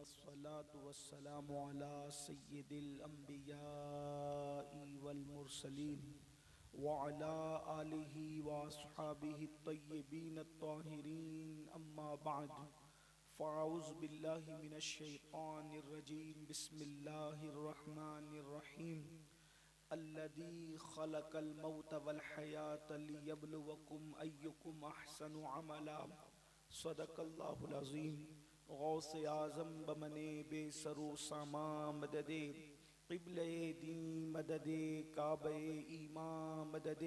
والصلاة والسلام على سيد الأنبياء والمرسلين وعلى آله وأصحابه الطيبين الطاهرين أما بعد فأعوذ بالله من الشيطان الرجيم بسم الله الرحمن الرحيم الذي خلق الموت والحياة ليبلوكم أيكم أحسن عملا صدق اللہ العظیم غوث اعظم بمنے بے سرو ساما مدد قبلِ دین مدد کعبہ ایمان مدد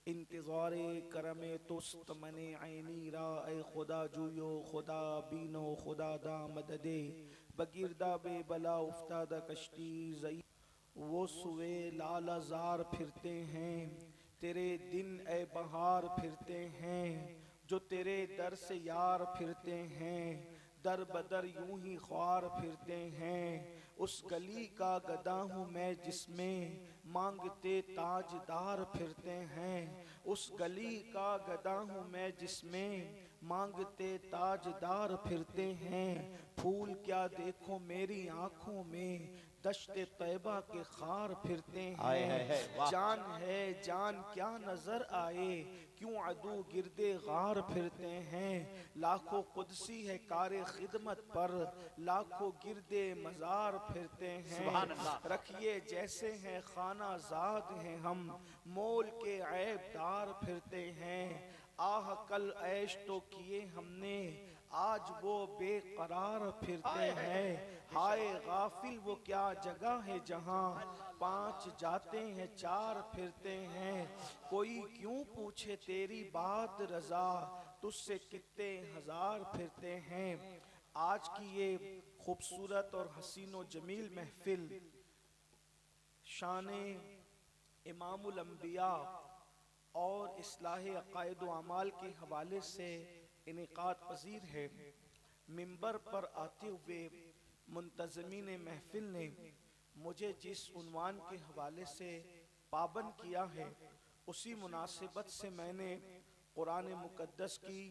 انتظار کرم تست من عینی را اے خدا جویو خدا بینو خدا دا مدد بگردہ بے بلا افتادہ کشتی زئی وہ سوے لال زار پھرتے ہیں تیرے دن اے بہار پھرتے ہیں جو تیرے در سے یار پھرتے ہیں در بدر یوں ہی خوار پھرتے ہیں اس گلی کا گدا ہوں میں جس میں مانگتے تاجدار پھرتے ہیں اس گلی کا گدا ہوں میں جس میں مانگتے تاجدار پھرتے ہیں پھول کیا دیکھو میری آنکھوں میں دشت طیبہ کے خار پھرتے ہیں جان ہے جان کیا نظر آئے کیوں عدو گردے غار پھرتے ہیں لاکھوں قدسی ہے کار خدمت پر لاکھوں گردے مزار پھرتے ہیں رکھیے جیسے ہیں خانہ زاد ہیں ہم مول کے عیب دار پھرتے ہیں آہ کل عیش تو کیے ہم نے آج وہ بے قرار پھرتے ہیں ہائے غافل وہ کیا جگہ ہے جہاں پانچ جاتے ہیں چار پھرتے ہیں کوئی کیوں پوچھے تیری بات رضا تجھ سے کتے ہزار پھرتے ہیں آج کی یہ خوبصورت اور حسین و جمیل محفل شان امام الانبیاء اور اصلاح عقائد و اعمال کے حوالے سے انعقاد پذیر ہے منبر پر آتے ہوئے منتظمین محفل نے مجھے جس عنوان کے حوالے سے پابند کیا ہے اسی مناسبت سے میں نے قرآن مقدس کی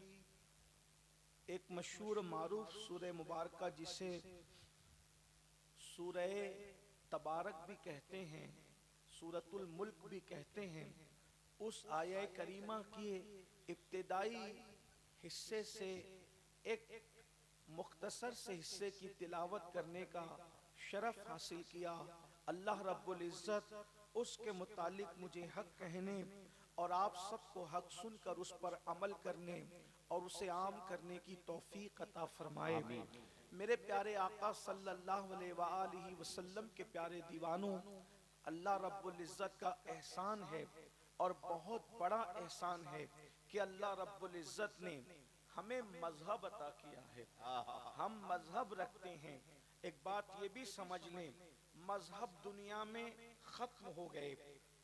ایک مشہور معروف سورہ مبارکہ جسے سورہ تبارک بھی کہتے ہیں سورۃ الملک بھی کہتے ہیں اس آیہ کریمہ کی ابتدائی حصے سے ایک مختصر سے حصے کی تلاوت کرنے کا شرف حاصل کیا اللہ رب العزت اس کے متعلق مجھے حق کہنے اور آپ سب کو حق سن کر اس پر عمل کرنے اور اسے عام کرنے کی توفیق عطا فرمائے میرے پیارے آقا صلی اللہ علیہ وآلہ وسلم کے پیارے دیوانوں اللہ رب العزت کا احسان ہے اور بہت بڑا احسان ہے کہ اللہ رب العزت نے ہمیں مذہب عطا کیا ہے ہم مذہب رکھتے ہیں ایک بات یہ بھی سمجھ لیں مذہب دنیا میں ختم ہو گئے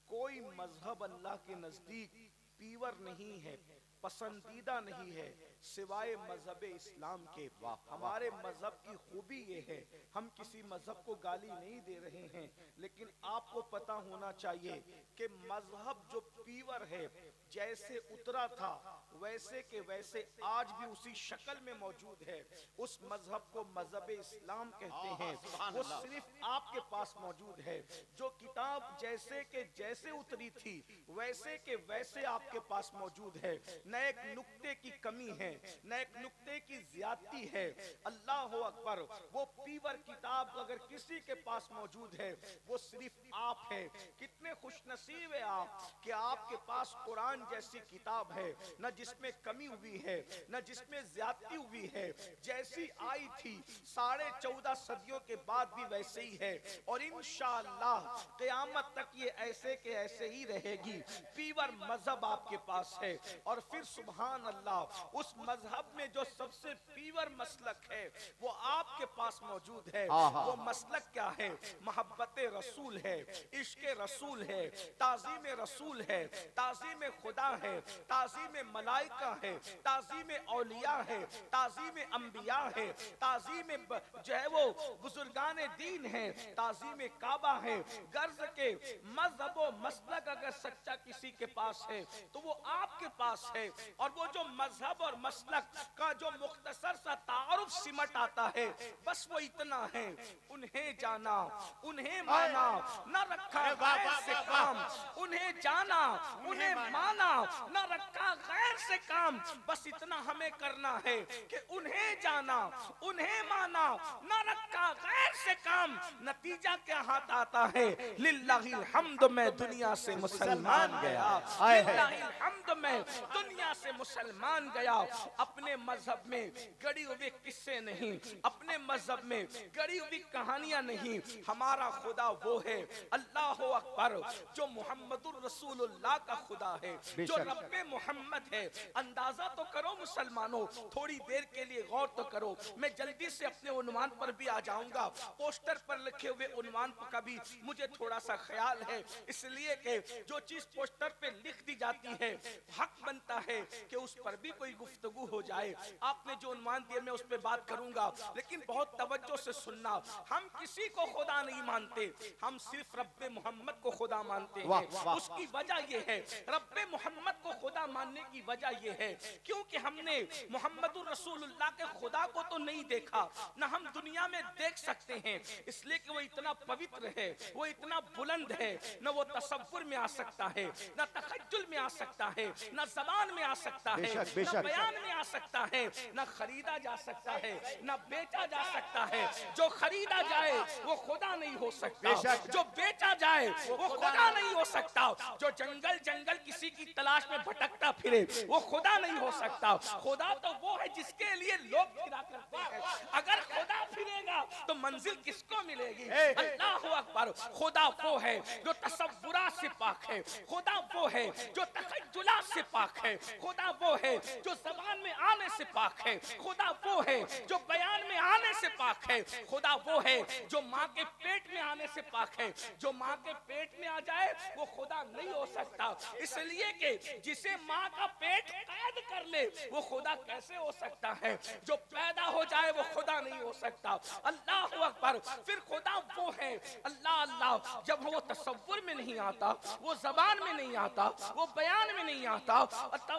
کوئی مذہب اللہ کے نزدیک پیور نہیں ہے پسندیدہ نہیں ہے سوائے مذہب اسلام کے ہمارے مذہب کی خوبی یہ ہے ہم کسی مذہب کو گالی نہیں دے رہے ہیں لیکن آپ کو پتہ ہونا چاہیے کہ مذہب جو پیور ہے جیسے اترا تھا ویسے کہ ویسے آج بھی اسی شکل میں موجود ہے اس مذہب کو مذہب اسلام کہتے ہیں وہ صرف آپ کے پاس موجود ہے جو کتاب جیسے کہ جیسے اتری تھی ویسے کہ ویسے آپ کے پاس موجود ہے نہ ایک نقطے کی کمی ہے نہ ایک نقطے کی زیادتی ہے اللہ اکبر وہ پیور کتاب اگر کسی کے پاس موجود ہے وہ صرف آپ ہے کتنے خوش نصیب ہے آپ کہ آپ کے پاس قرآن جیسی کتاب ہے نہ جس میں کمی ہوئی ہے نہ جس میں زیادتی ہوئی ہے جیسی آئی تھی 14.5 صدیوں کے بعد بھی ویسے ہی ہے اور انشاءاللہ قیامت تک یہ ایسے کہ ایسے ہی رہے گی پیور مذہب آپ کے پاس ہے اور پھر سبحان اللہ اس مذہب میں جو سب سے پیور مسلک ہے وہ آپ کے پاس موجود ہے وہ مسلک کیا ہے محبت رسول ہے عشق رسول ہے تعظیم رسول ہے تعظیم خدا ہے تعظیم ملائکہ ہے تعظیم اولیاء ہے تعظیم انبیاء ہے تعظیم جو ہے وہ بزرگان دین ہے تعظیم کعبہ ہے غرض کے مذہب و مسلک اگر سچا کسی کے پاس ہے تو وہ آپ کے پاس ہے اور وہ جو مذہب اور مسلک کا جو مختصر سا تعارف سمٹ آتا ہے بس بس وہ اتنا ہے، انہیں جانا انہیں مانا، نہ رکھا غیر سے کام، انہیں جانا انہیں مانا، نہ رکھا غیر سے کام، بس اتنا ہمیں کرنا ہے کہ انہیں جانا انہیں مانا، نہ رکھا غیر سے کام، نتیجہ کیا ہاتھ آتا ہے؟ للہ الحمد میں دنیا سے مسلمان گیا، للہ الحمد میں دنیا سے مسلمان گیا۔ اپنے مذہب میں گڑی ہوئی قصے نہیں، اپنے مذہب میں گڑی ہوئی کہانیاں نہیں، ہمارا خدا وہ ہے اللہ اکبر جو محمد الرسول اللہ کا خدا ہے، جو رب محمد ہے۔ اندازہ تو کرو مسلمانوں، تھوڑی دیر کے لیے غور تو کرو، میں جلدی سے اپنے عنوان پر بھی آ جاؤں گا۔ پوسٹر پر لکھے ہوئے عنوان کا بھی مجھے تھوڑا سا خیال ہے، اس لیے کہ جو چیز پوسٹر پہ لکھ دی جاتی ہے حق بنتا ہے کہ اس پر بھی کوئی گفتگو ہو جائے۔ آپ نے جو عنوان دیا میں اس پہ بات کروں گا، لیکن بہت توجہ سے سننا۔ ہم کسی کو خدا نہیں مانتے، ہم صرف رب محمد کو خدا مانتے ہیں۔ اس کی وجہ یہ ہے، رب محمد کو خدا ماننے کی وجہ یہ ہے کیونکہ ہم نے محمد الرسول اللہ کے خدا کو تو نہیں دیکھا، نہ ہم دنیا میں دیکھ سکتے ہیں، اس لیے کہ وہ اتنا پوتر ہے، وہ اتنا بلند ہے، نہ وہ تصور میں آ سکتا ہے، نہ تخیل میں آ سکتا ہے، نہ زبان میں آ سکتا ہے، نہ بیان میں آ سکتا ہے، نہ خریدا جا سکتا ہے، نہ بیچا جا سکتا ہے۔ جو خریدا جائے وہ خدا نہیں ہو سکتا، جو بیچا جائے وہ خدا نہیں ہو سکتا، جو جنگل جنگل کسی کی تلاش میں بھٹکتا پھرے وہ خدا نہیں ہو سکتا۔ خدا تو وہ ہے جس کے لیے لوگ پھرا کرتے ہیں۔ اگر خدا پھرے گا تو منزل کس کو ملے گی؟ اللہ اکبر۔ خدا وہ ہے جو تصورات سے پاک ہے، خدا وہ ہے جو تخیلات سے پاک ہے، خدا وہ ہے جو زبان میں آنے سے پاک ہے، خدا وہ ہے جو بیان میں آنے سے پاک ہے، خدا وہ ہے جو ماں کے پیٹ میں آنے سے پاک ہے۔ جو ماں کے پیٹ میں آ جائے وہ خدا نہیں ہو سکتا، اس لیے کہ جسے ماں کا پیٹ قید کر لے وہ خدا کیسے ہو سکتا ہے؟ جو پیدا ہو جائے وہ خدا نہیں ہو سکتا۔ اللہ اکبر۔ پھر خدا وہ ہے اللہ اللہ، جب وہ تصور میں نہیں آتا، وہ زبان میں نہیں آتا، وہ بیان میں نہیں آتا،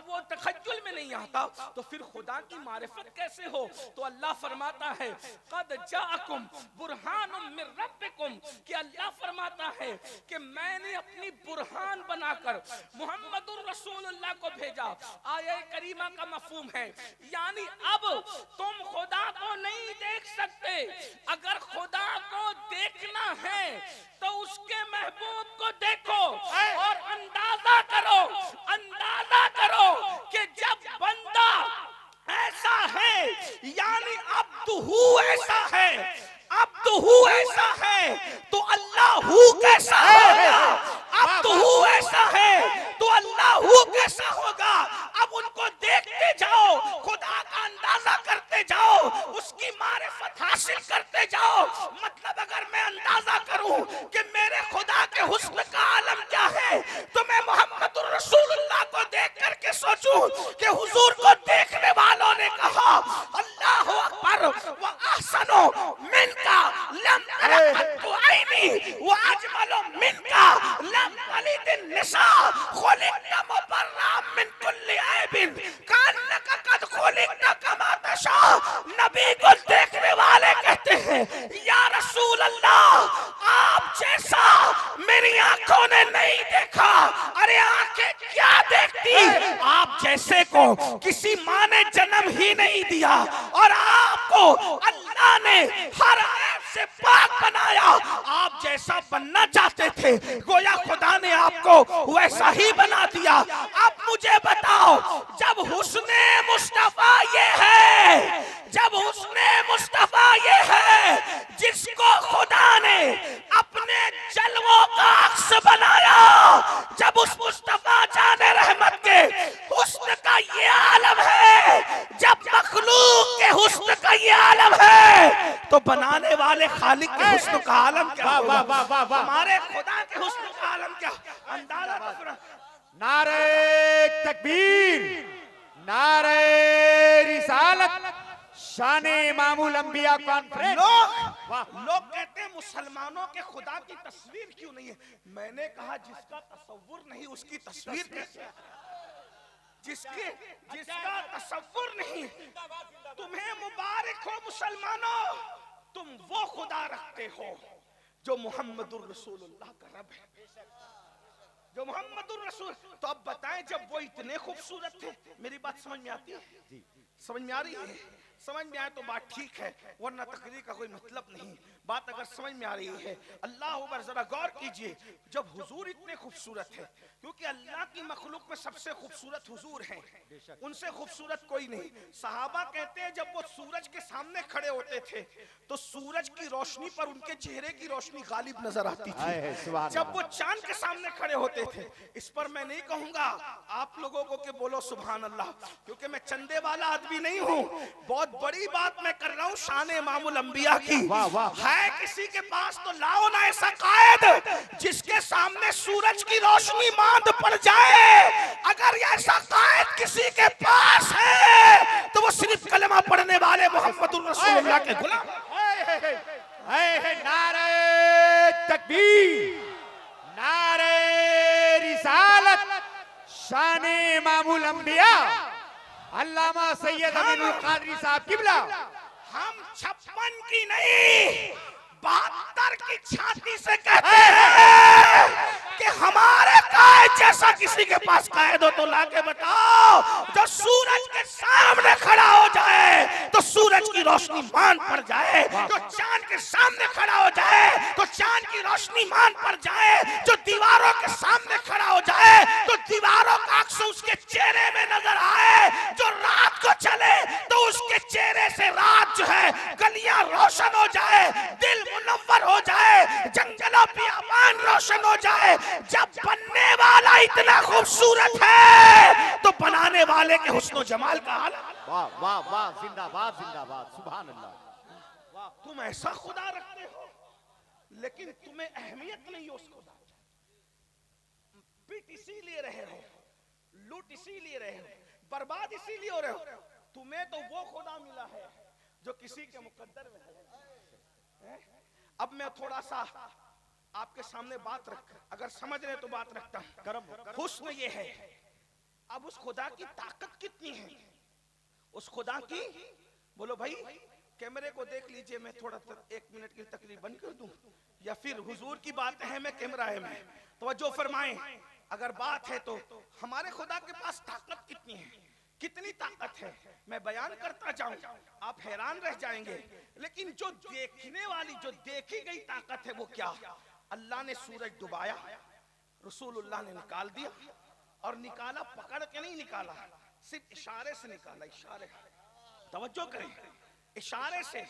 وہ تخیل میں نہیں آتا، تو پھر خدا کی معرفت کیسے ہو؟ تو اللہ فرماتا ہے قد جاءکم برہان من ربکم، کہ اللہ فرماتا ہے کہ میں نے اپنی برہان بنا کر محمد الرسول اللہ کو بھیجا۔ آیہ کریمہ کا مفہوم ہے یعنی اب تم خدا کو نہیں دیکھ سکتے، اگر خدا کو دیکھنا ہے تو اس کے محبوب کو دیکھو اور اندازہ کرو کہ جب بندہ ایسا ہے یعنی ایسا ہے تو اللہ کیسا ہوگا؟ ایسا ہے تو اللہ کیسا ہوگا؟ اب ان کو دیکھتے جاؤ، خدا کا اندازہ کرتے جاؤ، اس کی معرفت حاصل کرتے جاؤ۔ مطلب اگر میں اندازہ کروں کہ میرے خدا کے حسن کا عالم کیا ہے تو میں محمد الرسول اللہ کو دیکھ کر کے سوچوں کہ حضور کو دیکھنے والوں نے کہا اللہ اکبر وَأَحْسَنُ مِنْكَ لَمْ أَرَقَتُ عَيْنِي وَأَجْمَلُ مِنْكَ لَمْ تَلِدِ النِّسَاءُ خُلِقْتَ مُبَرَّأً مِنْ كُلِّ عَيْبٍ كَأَنَّكَ قَدْ خُلِقْتَ كَمَا تَشَاءُ۔ نبی کو دیکھنے والے کہتے ہیں یا رسول اللہ آپ جیسا میری آنکھوں نے نہیں دیکھا۔ ارے آنکھیں کیا دیکھتی؟ آپ جیسے کو کسی ماں نے جنم ہی نہیں دیا، اور آپ کو اللہ نے ہر عیب سے پاک بنایا۔ آپ جیسا بننا چاہتے تھے، گویا خدا نے آپ کو ویسا ہی بنا دیا۔ اب مجھے بتاؤ، جب حسن مصطفیٰ یہ ہے، جب حسن مصطفیٰ یہ ہے جس کو خدا نے اپنے جلووں کا عکس بنایا، جب اس مصطفیٰ جان رحمت کے حسن کا یہ عالم ہے، جب مخلوق کے حسن کا یہ عالم ہے، تو بنانے والے خالق کے حسن کا عالم کیا ہوگا؟ ہمارے خدا کے حسن کا عالم کیا؟ اندازہ کرو۔ نعرہ تکبیر، نعرہ رسالت، شان امام الانبیاء کانفرنس۔ لوگ کہتے ہیں مسلمانوں کے خدا کی تصویر کیوں نہیں ہے؟ میں نے کہا جس کا تصور نہیں اس کی تصویر کیسے؟ جس کا تصور نہیں، تمہیں مبارک ہو مسلمانوں، تم وہ خدا رکھتے ہو جو محمد الرسول اللہ کا رب ہے، جو محمد الرسول. تو اب بتائیں جب وہ اتنے خوبصورت تھے، میری بات سمجھ میں آتی ہے؟ سمجھ میں آ رہی ہے؟ سمجھ میں آئے تو بات ٹھیک ہے، ورنہ تقریر کا کوئی مطلب نہیں. بات اگر سمجھ میں آ رہی ہے، اللہ اکبر، ذرا غور کیجئے. جب حضور اتنے خوبصورت ہے، کیونکہ اللہ کی مخلوق میں سب سے خوبصورت حضور ہیں، ان سے خوبصورت کوئی نہیں. صحابہ کہتے ہیں جب وہ سورج کے سامنے کھڑے ہوتے تھے تو سورج کی روشنی پر ان کے چہرے کی روشنی غالب نظر آتی تھی. جب وہ چاند کے سامنے کھڑے ہوتے تھے، اس پر میں نہیں کہوں گا آپ لوگوں کو کہ بولو سبحان اللہ، کیونکہ میں چندے والا آدمی نہیں ہوں. بہت بڑی بات میں کر رہا ہوں شان امام الانبیاء کی. ہے کسی کے پاس تو لاؤ نا ایسا قائد جس کے سامنے سورج کی روشنی ماند پڑ جائے. اگر ایسا قائد کسی کے پاس ہے تو وہ صرف کلمہ پڑھنے والے محمد الرسول اللہ کے غلام. نعرہ تکبیر، نعرہ رسالت، شان امام الانبیاء علامہ سید امین القادری صاحب قبلہ. ہم 56 کی نہیں 72 کی چھاتی سے کہتے ہیں کہ ہمارے قائد جیسا کسی کے پاس قائد ہو تو لا کے بتاؤ، جو سورج کے سامنے کھڑا ہو جائے تو سورج کی روشنی مان پڑ جائے، جو چاند کے سامنے کھڑا ہو جائے تو چاند کی روشنی مان پڑ جائے، جو دیواروں کے سامنے کھڑا ہو جائے تو دیواروں کا عکس اس کے چہرے میں نظر آئے، جو رات کو چلے تو اس کے چہرے سے رات جو ہے گلیاں روشن ہو جائے، دل منور ہو جائے، جنگل و بیابان روشن ہو جائے. جب بننے والا اتنا خوبصورت ہے تو بنانے والے کے حسن و جمال کا حال. واہ واہ واہ، زندہ باد زندہ باد، سبحان اللہ. تم ایسا خدا رکھتے ہو لیکن تمہیں اہمیت نہیں اس خدا کی. پیٹ اسی لیے رہے ہو، لوٹ اسی لیے رہے ہو، برباد اسی لیے ہو رہے ہو. تمہیں تو وہ خدا ملا ہے جو کسی کے مقدر میں ہے. اب میں تھوڑا سا آپ کے سامنے بات رکھ، اگر سمجھ رہے تو بات رکھتا ہوں. حسن یہ ہے، اب اس خدا کی طاقت کتنی ہے، اس خدا کی. بولو بھائی کیمرے کو دیکھ لیجئے، میں تھوڑا 1 منٹ کی تقریر بند کر دوں یا پھر حضور کی بات ہے میں کیمرہ ہے میں. توجہ فرمائیں، اگر بات ہے تو ہمارے خدا کے پاس طاقت کتنی ہے، کتنی طاقت ہے. میں بیان کرتا جاؤں آپ حیران رہ جائیں گے. لیکن جو دیکھنے والی، جو دیکھی گئی طاقت ہے وہ کیا؟ اللہ نے سورج ڈبایا، رسول اللہ نے نکال دیا، اور نکالا پکڑ کے نہیں نکالا، صرف اشارے سے نکالا. اشارے، توجہ کریں، اشارے سے.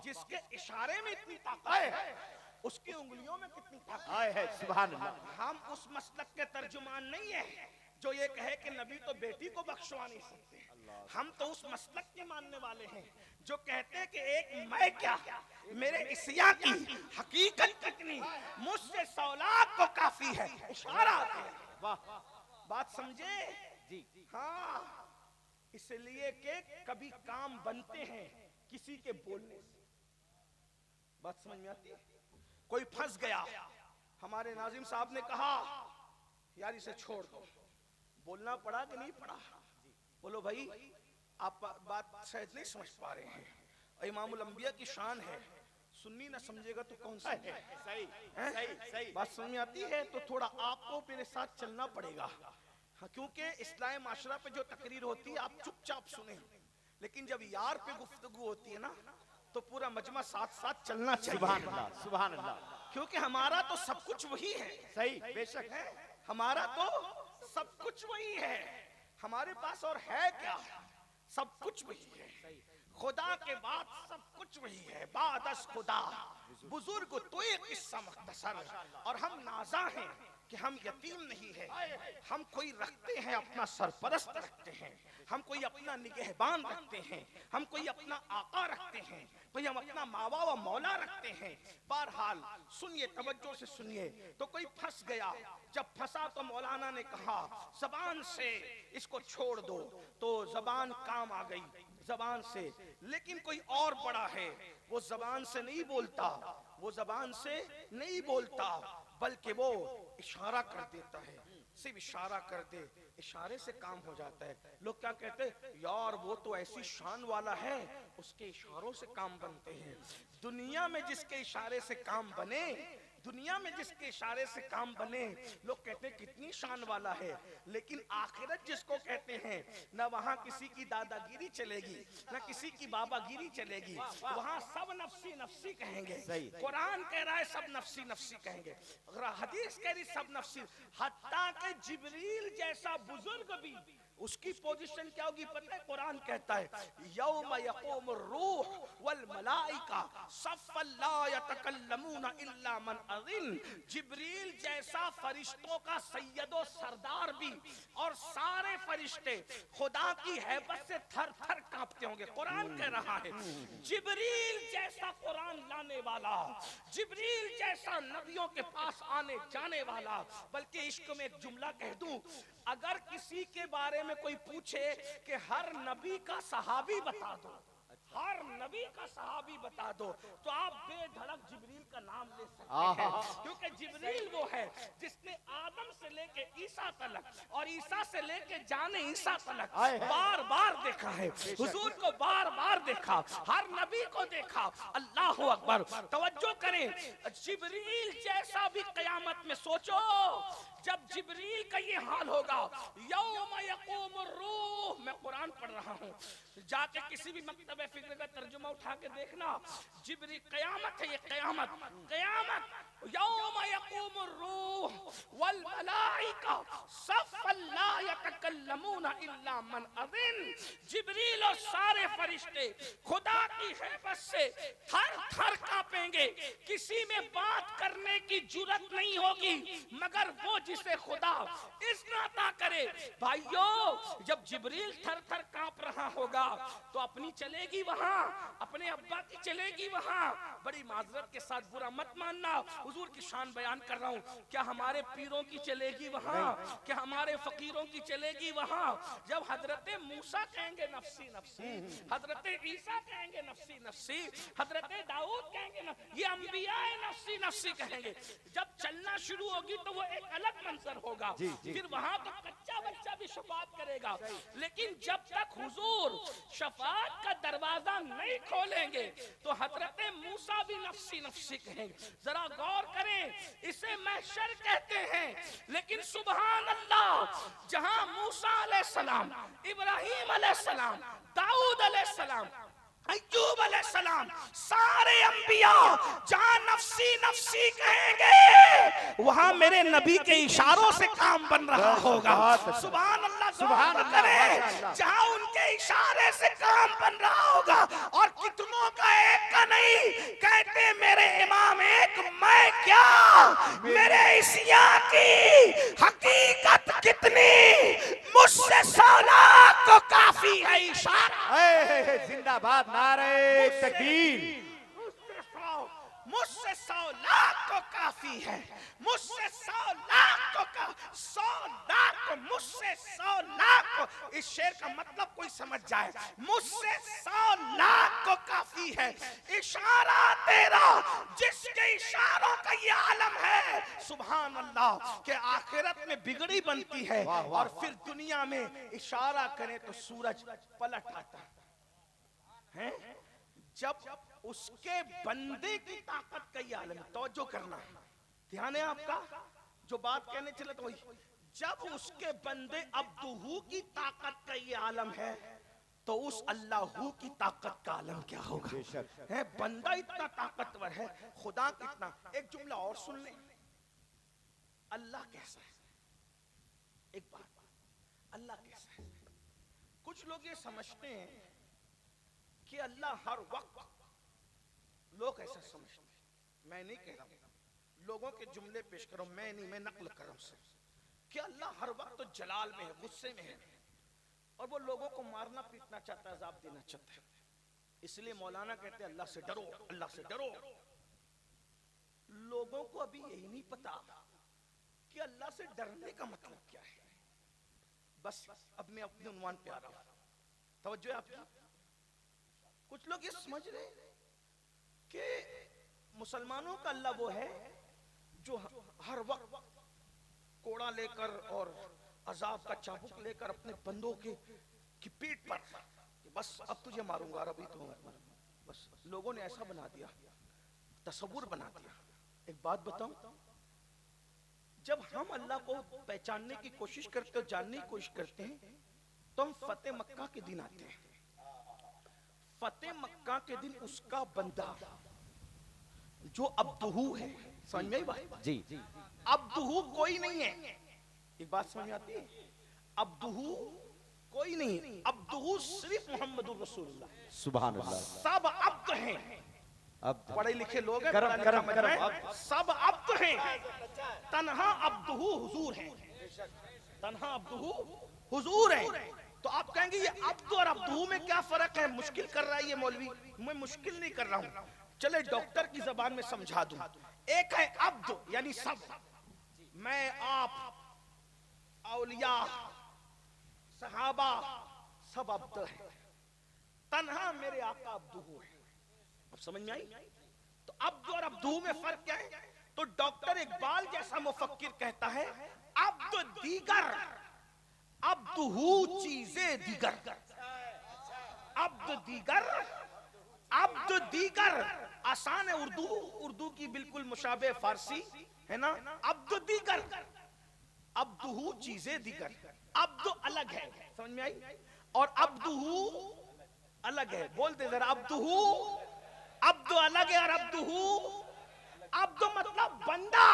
جس کے اشارے میں اتنی طاقت ہے اس کی انگلیوں میں کتنی طاقت ہے، سبحان اللہ. ہم اس مسلک کے ترجمان نہیں ہیں جو یہ کہے کہ نبی تو بیٹی کو بخشوا نہیں سکتے. ہم تو اس مسلک کے ماننے والے ہیں جو کہتے ہیں کہ ایک میں کیا، میرے عیسیٰ کی حقیقت کتنی، مجھ سے 100 لاکھ کو کافی ہے. اشارہ بات سمجھے؟ جی ہاں، اس لیے کہ کبھی کام بنتے ہیں کسی کے بولنے سے. بات سمجھ میں آتی ہے؟ کوئی پھنس گیا، ہمارے ناظم صاحب نے کہا یار اسے چھوڑ دو. بولنا پڑا کہ نہیں پڑا؟ بولو بھائی آپ بات شاید نہیں سمجھ پا رہے ہیں. امام الانبیاء کی شان ہے، سنی نہ سمجھے گا تو کون سمجھے؟ صحیح بات سمجھ میں آتی ہے؟ تو تھوڑا آپ کو میرے ساتھ چلنا پڑے گا، کیونکہ اصلاح معاشرہ پہ جو تقریر ہوتی ہے آپ چپ چاپ سنیں، لیکن جب یار پہ گفتگو ہوتی ہے نا تو پورا مجمع ساتھ ساتھ چلنا چاہیے. سبحان اللہ، سبحان اللہ. کیونکہ ہمارا تو سب کچھ وہی ہے. صحیح، بے شک ہے. ہمارا تو سب کچھ وہی ہے. ہمارے پاس اور ہے کیا؟ سب کچھ وہی ہے. خدا کے بعد سب کچھ وہی ہے. بعد از خدا بزرگ تو ایک قصہ مختصر، اور ہم نازاں ہیں کہ ہم یتیم نہیں ہے. ہم کوئی رکھتے ہیں اپنا سرپرست رکھتے ہیں، ہم کوئی اپنا نگہبان رکھتے ہیں، ہم کوئی اپنا آقا رکھتے ہیں، کوئی ہم اپنا ماوا و مولا رکھتے ہیں. بہرحال سنیے، توجہ سے سنیے. تو کوئی پھنس گیا، جب پھنسا تو مولانا نے کہا زبان سے اس کو چھوڑ دو، تو زبان کام آ گئی زبان سے. لیکن کوئی اور بڑا ہے، وہ زبان سے نہیں بولتا، وہ زبان سے نہیں بولتا بلکہ وہ اشارہ کر دیتا ہے. صرف اشارہ کر دے، اشارے سے کام ہو جاتا ہے. لوگ کیا کہتے ہیں؟ یار وہ تو ایسی شان والا ہے، اس کے اشاروں سے کام بنتے ہیں. دنیا میں جس کے اشارے سے کام بنے، دنیا میں جس کے اشارے سے کام بنے، لوگ کہتے ہیں کتنی شان والا ہے. لیکن آخرت جس کو کہتے ہیں، نہ وہاں کسی کی دادا گیری چلے گی، نہ کسی کی بابا گیری چلے گی. وہاں سب نفسی نفسی کہیں گے. قرآن کہہ رہا ہے سب نفسی نفسی کہیں گے، حدیث کہہ رہی سب نفسی. حتیٰ کہ جبریل جیسا بزرگ بھی اس کی پوزیشن کیا ہوگی پتہ ہے؟ قرآن کہتا ہے یوم یقوم الروح والملائکہ صفا لا یتکلمون الا من اذن. جبریل جیسا فرشتوں کا سید و سردار بھی اور سارے فرشتے خدا کی ہیبت سے تھر تھر کانپتے ہوں گے. قرآن کہہ رہا ہے جبریل جیسا قرآن لانے والا، جبریل جیسا نبیوں کے پاس آنے جانے والا. بلکہ عشق میں ایک جملہ کہہ دوں، اگر کسی کے بارے میں کوئی پوچھے کہ ہر نبی کا صحابی بتا دو، ہر نبی کا صحابی بتا دو، تو آپ بے دھڑک جبریل کا نام لے سکتے ہیں. کیونکہ جبریل وہ ہے جس نے آدم سے لے کے عیسیٰ تلک اور عیسیٰ سے لے کے جان عیسیٰ تلک بار بار دیکھا ہے. حضور کو بار بار دیکھا، ہر نبی کو دیکھا. اللہ اکبر. توجہ کریں، جبریل جیسا بھی قیامت میں سوچو. جب جبریل کا یہ حال ہوگا، یوم یقوم الروح، میں قرآن پڑھ رہا ہوں، جا کے کسی بھی مکتب فکر کا ترجمہ اٹھا کے دیکھنا. جبریل، قیامت ہے یہ، قیامت قیامت. یوم یقوم الروح والملائکہ صفا لا یتکلمون الا من اذن. جبریل اور سارے فرشتے خدا کی ہیبت سے تھر تھر کانپیں گے. کسی میں بات کرنے کی جرات نہیں ہوگی مگر وہ جسے خدا اذن عطا کرے. بھائیو، جب جبریل تھر تھر کانپ رہا ہوگا تو اپنی چلے گی وہاں، اپنے ابا کی چلے گی وہاں. بڑی معذرت کے ساتھ برا مت ماننا، حضور کی شان بیان کر رہا ہوں. کیا ہمارے پیروں کی چلے گی وہاں؟ کیا ہمارے فقیروں کی چلے گی وہاں؟ جب حضرت موسیٰ کہیں گے نفسی نفسی، حضرت عیسیٰ کہیں گے نفسی نفسی، حضرت داؤد کہیں گے یہ انبیاء نفسی نفسی کہیں گے. جب چلنا شروع ہوگی تو وہ ایک الگ منظر ہوگا. پھر وہاں تو کچا بچہ بھی شفاعت کرے گا. لیکن جب تک حضور شفاعت کا دروازہ نہیں کھولیں گے تو حضرت موسیٰ بھی نفسی نفسی کہیں گے. ذرا غور کریں، اسے محشر کہتے ہیں. لیکن سبحان اللہ، جہاں موسیٰ علیہ السلام، ابراہیم علیہ السلام، داؤد علیہ السلام، ایوب علیہ السلام، سارے انبیاء جہاں نفسی نفسی کہیں گے، وہاں میرے نبی کے اشاروں سے کام بن رہا ہوگا. سبحان اللہ، سبحان اللہ. جہاں ان کے اشارے سے کام بن رہا ہوگا، اور کتنوں کا ایک کا نہیں. کہتے میرے امام ایک، میں کیا، میرے عیسیٰ کی حقیقت کتنی، مجھ سے 100 لاکھ کو کافی ہے اشارہ. زندہ باد، نعرہ تکبیر. مجھ سے 100 لاکھ کو کافی ہے، مجھ سے 100 لاکھ کو 100 لاکھ کو، مجھ سے 100 لاکھ کو. اس شعر کا مطلب کوئی سمجھ جائے، مجھ سے 100 لاکھ کو کافی ہے اشارہ تیرا، جس کے اشاروں کا یہ عالم ہے. سبحان اللہ. کہ آخرت میں بگڑی بنتی ہے اور پھر دنیا میں اشارہ کرے تو سورج پلٹ آتا ہے. جب اس کے بندے کی طاقت کا یہ عالم ہے. توجہ کرنا، دھیان ہے آپ کا، جو بات کہنے چلے تو وہی. جب اس کے بندے عبدہو کی طاقت کا یہ عالم ہے تو اس اللہ کی طاقت کا عالم کیا ہوگا. ہے بندہ اتنا طاقتور ہے، خدا کتنا. ایک جملہ اور سن لیں، اللہ کیسا ہے. ایک بات، اللہ کیسا ہے. کچھ لوگ یہ سمجھتے ہیں کہ اللہ ہر وقت، لوگ ایسا سمجھتے ہیں. میں نہیں کہہ رہا ہوں، لوگوں کے جملے پیش کرو، میں نہیں، میں نقل کر رہا ہوں صرف، کہ اللہ ہر وقت جلال میں ہے، غصے میں ہے، اور وہ لوگوں کو مارنا پیٹنا چاہتا ہے، عذاب دینا چاہتا ہے. اس لیے مولانا کہتے ہیں اللہ سے ڈرو، اللہ سے ڈرو. لوگوں کو ابھی یہی نہیں پتا کہ اللہ سے ڈرنے کا مطلب کیا ہے. بس اب میں اپنے عنوان پہ آ رہا ہوں، توجہ ہے آپ کی. کچھ لوگ یہ سمجھ رہے ہیں کہ مسلمانوں کا اللہ وہ ہے جو ہر وقت کوڑا لے کر اور عذاب کا چابک لے کر اپنے بندوں کی پیٹ پر کہ بس اب تجھے ماروں گا، ابھی تو بس لوگوں نے ایسا بنا دیا، تصور بنا دیا۔ ایک بات بتاؤں، جب ہم اللہ کو پہچاننے کی کوشش کرتے اور جاننے کی کوشش کرتے ہیں تو ہم فتح مکہ کے دن آتے ہیں۔ فتح مکہ کے دن اس کا بندہ جو عبدہو ہے، سمجھ میں آئی بات؟ جی عبدہو کوئی نہیں ہے، ایک بات سمجھ آتی ہے؟ عبدہو کوئی نہیں ہے، عبدہو صرف محمد الرسول اللہ، سبحان اللہ۔ سب عبد ہیں، اب پڑھے لکھے لوگ ہیں، کرم پڑھا لکھا کرم مجمع کرم ہے، سب عبد ہیں، تنہا عبدہو حضور ہے، تنہا عبدہو حضور ہے۔ تو آپ کہیں گے یہ عبد اور عبدہو میں کیا فرق ہے؟ مشکل کر رہا ہے یہ مولوی۔ میں مشکل نہیں کر رہا ہوں، چلے ڈاکٹر کی زبان میں سمجھا دوں۔ ایک ہے عبد یعنی سب، میں آپ اولیاء صحابہ سب عبد ہیں، تنہا میرے آقا عبدہو ہے۔ اب سمجھ میں آئی؟ تو عبد اور عبدہو میں فرق کیا ہے؟ تو ڈاکٹر اقبال جیسا مفکر کہتا ہے عبد دیگر، عبدہو چیزیں دیگر، عبد دیگر، عبد دیگر۔ آسان ہے اردو کی بالکل مشابہ فارسی ہے نا، عبد دیگر، عبدہو چیزیں دیگر۔ عبد الگ ہے، سمجھ میں آئی؟ اور عبدہو الگ ہے، بولتے ذرا، عبدہو، عبد الگ ہے اور عبدہو، عبد مطلب بندہ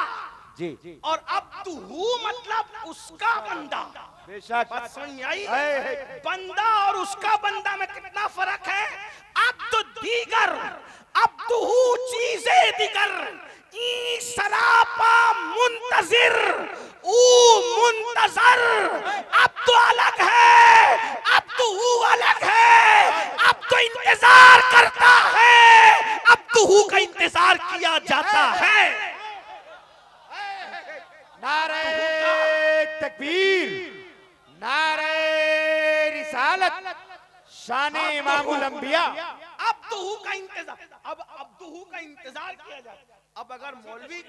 جی اور عبدہو مطلب اس کا بندہ۔ بے شک، بات سمجھ میں آئی؟ بندہ اور اس کا بندہ میں کتنا فرق ہے؟ عبد دیگر، عبدہو چیزیں دیگر، ای سراپا منتظر، او منتظر۔ عبد الگ ہے، عبدہو الگ ہے، عبد انتظار کرتا ہے، عبدہو کا انتظار کیا جاتا ہے۔ نعرہ تکبیر، نعرہ رسالت، شان امام الانبیاء۔ عبدہو کا انتظار، اب عبدہو کا انتظار کیا جاتا ہے۔ اب اگر مولوی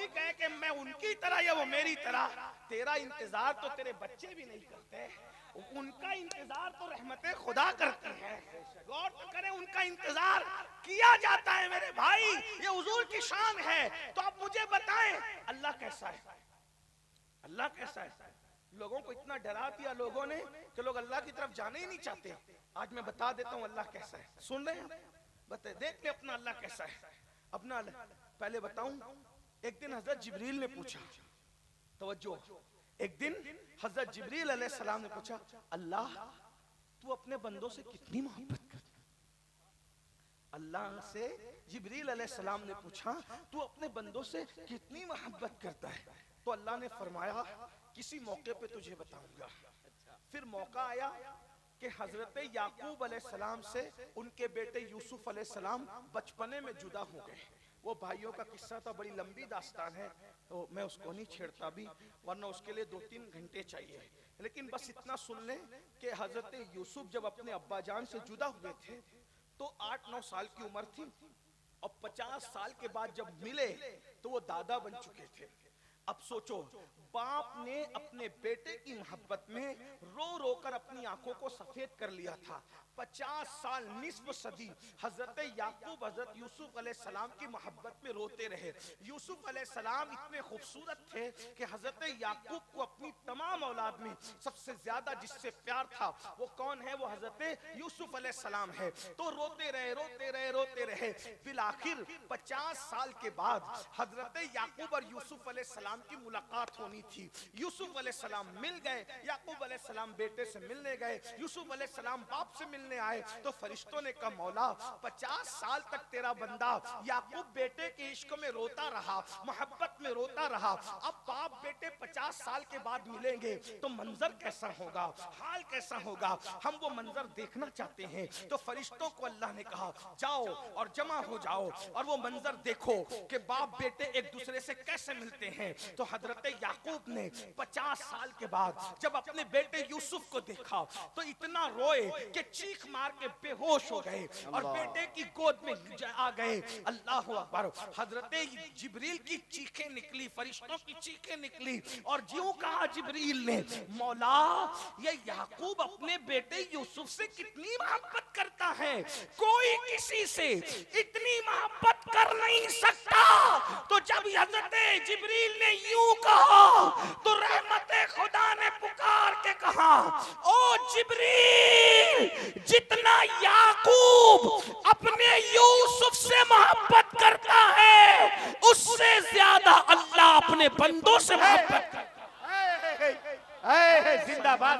کہے کہ میں ان کی طرح یا وہ میری طرح، تیرا انتظار تو تیرے بچے بھی نہیں کرتے، ان کا انتظار تو رحمت خدا کرتی ہے۔ غور تو کریں، ان کا انتظار کیا جاتا ہے میرے بھائی، یہ حضور کی شان ہے۔ تو اب مجھے بتائیں اللہ کیسا ہے؟ اللہ کیسا ہے؟ لوگوں کو اتنا ڈرا دیا لوگوں نے کہ لوگ اللہ کی طرف جانے ہی نہیں چاہتے۔ آج میں بتا دیتا ہوں اللہ کیسا ہے، سن رہے ہیں؟ بتائیں، دیکھ لیں اپنا اللہ کیسا ہے۔ اپنا اللہ پہلے بتاؤں، ایک دن حضرت جبریل نے پوچھا، توجہ، ایک دن حضرت جبریل علیہ السلام نے پوچھا، اللہ تو اپنے بندوں سے کتنی محبت کرتا ہے؟ اللہ سے جبریل علیہ السلام نے پوچھا تو اپنے بندوں سے کتنی محبت کرتا ہے؟ تو اللہ نے فرمایا کسی موقع پہ تجھے بتاؤں گا۔ پھر موقع آیا کہ حضرت یعقوب علیہ السلام سے ان کے بیٹے یوسف علیہ السلام بچپنے میں جدا ہو گئے۔ وہ بھائیوں کا قصہ تھا، بڑی لمبی داستان ہے، تو میں اس کو نہیں چھیڑتا بھی، ورنہ اس کے لیے 2-3 گھنٹے چاہیے۔ لیکن بس اتنا سن لیں کہ حضرت یوسف جب اپنے ابا جان سے جدا ہوئے تھے تو 8-9 سال کی عمر تھی، اور 50 سال کے بعد جب ملے تو وہ دادا بن چکے تھے۔ اب سوچو، باپ نے اپنے بیٹے کی محبت میں رو رو کر اپنی آنکھوں کو سفید کر لیا تھا۔ 50 سال، نصف صدی حضرت یعقوب حضرت یوسف علیہ السلام کی محبت میں روتے رہے۔ یوسف علیہ السلام اتنے خوبصورت تھے کہ حضرت یعقوب کو اپنی تمام اولاد میں سب سے زیادہ جس سے پیار تھا وہ کون ہے؟ وہ حضرت یوسف علیہ السلام ہے۔ تو روتے رہے روتے رہے روتے رہے، بالآخر 50 سال کے بعد حضرت یعقوب اور یوسف علیہ السلام کی ملاقات ہونی تھی۔ یوسف علیہ السلام مل گئے، یعقوب علیہ السلام بیٹے سے ملنے گئے، یوسف علیہ السلام باپ سے ملنے آئے، تو فرشتوں نے کہا مولا 50 سال تک تیرا بندہ یعقوب بیٹے کے عشق میں روتا رہا، محبت میں روتا رہا، اب باپ بیٹے 50 سال کے بعد ملیں گے تو منظر کیسا ہوگا، حال کیسا ہوگا، ہم وہ منظر دیکھنا چاہتے ہیں۔ تو فرشتوں کو اللہ نے کہا جاؤ اور جمع ہو جاؤ اور وہ منظر دیکھو کہ باپ بیٹے ایک دوسرے سے کیسے ملتے ہیں۔ تو حضرت یعقوب نے 50 سال کے بعد جب اپنے بیٹے یوسف کو دیکھا تو اتنا روئے کہ چیخ مار کے بے ہوش ہو گئے اور بیٹے کی گود میں آ گئے. اللہ اکبر. حضرت جبریل کی چیخیں نکلی, فرشتوں کی چیخیں نکلی اور جیوں کہا جبریل نے, مولا یہ یعقوب اپنے بیٹے یوسف سے کتنی محبت کرتا ہے, کوئی کسی سے اتنی محبت کر نہیں سکتا. تو جب حضرت جبریل نے یوں کہا تو رحمت خدا نے پکار کے کہا, او جبریل, جتنا یعقوب اپنے یوسف سے محبت کرتا ہے اس سے زیادہ اللہ اپنے بندوں سے محبت کرتا ہے. زندہ باد.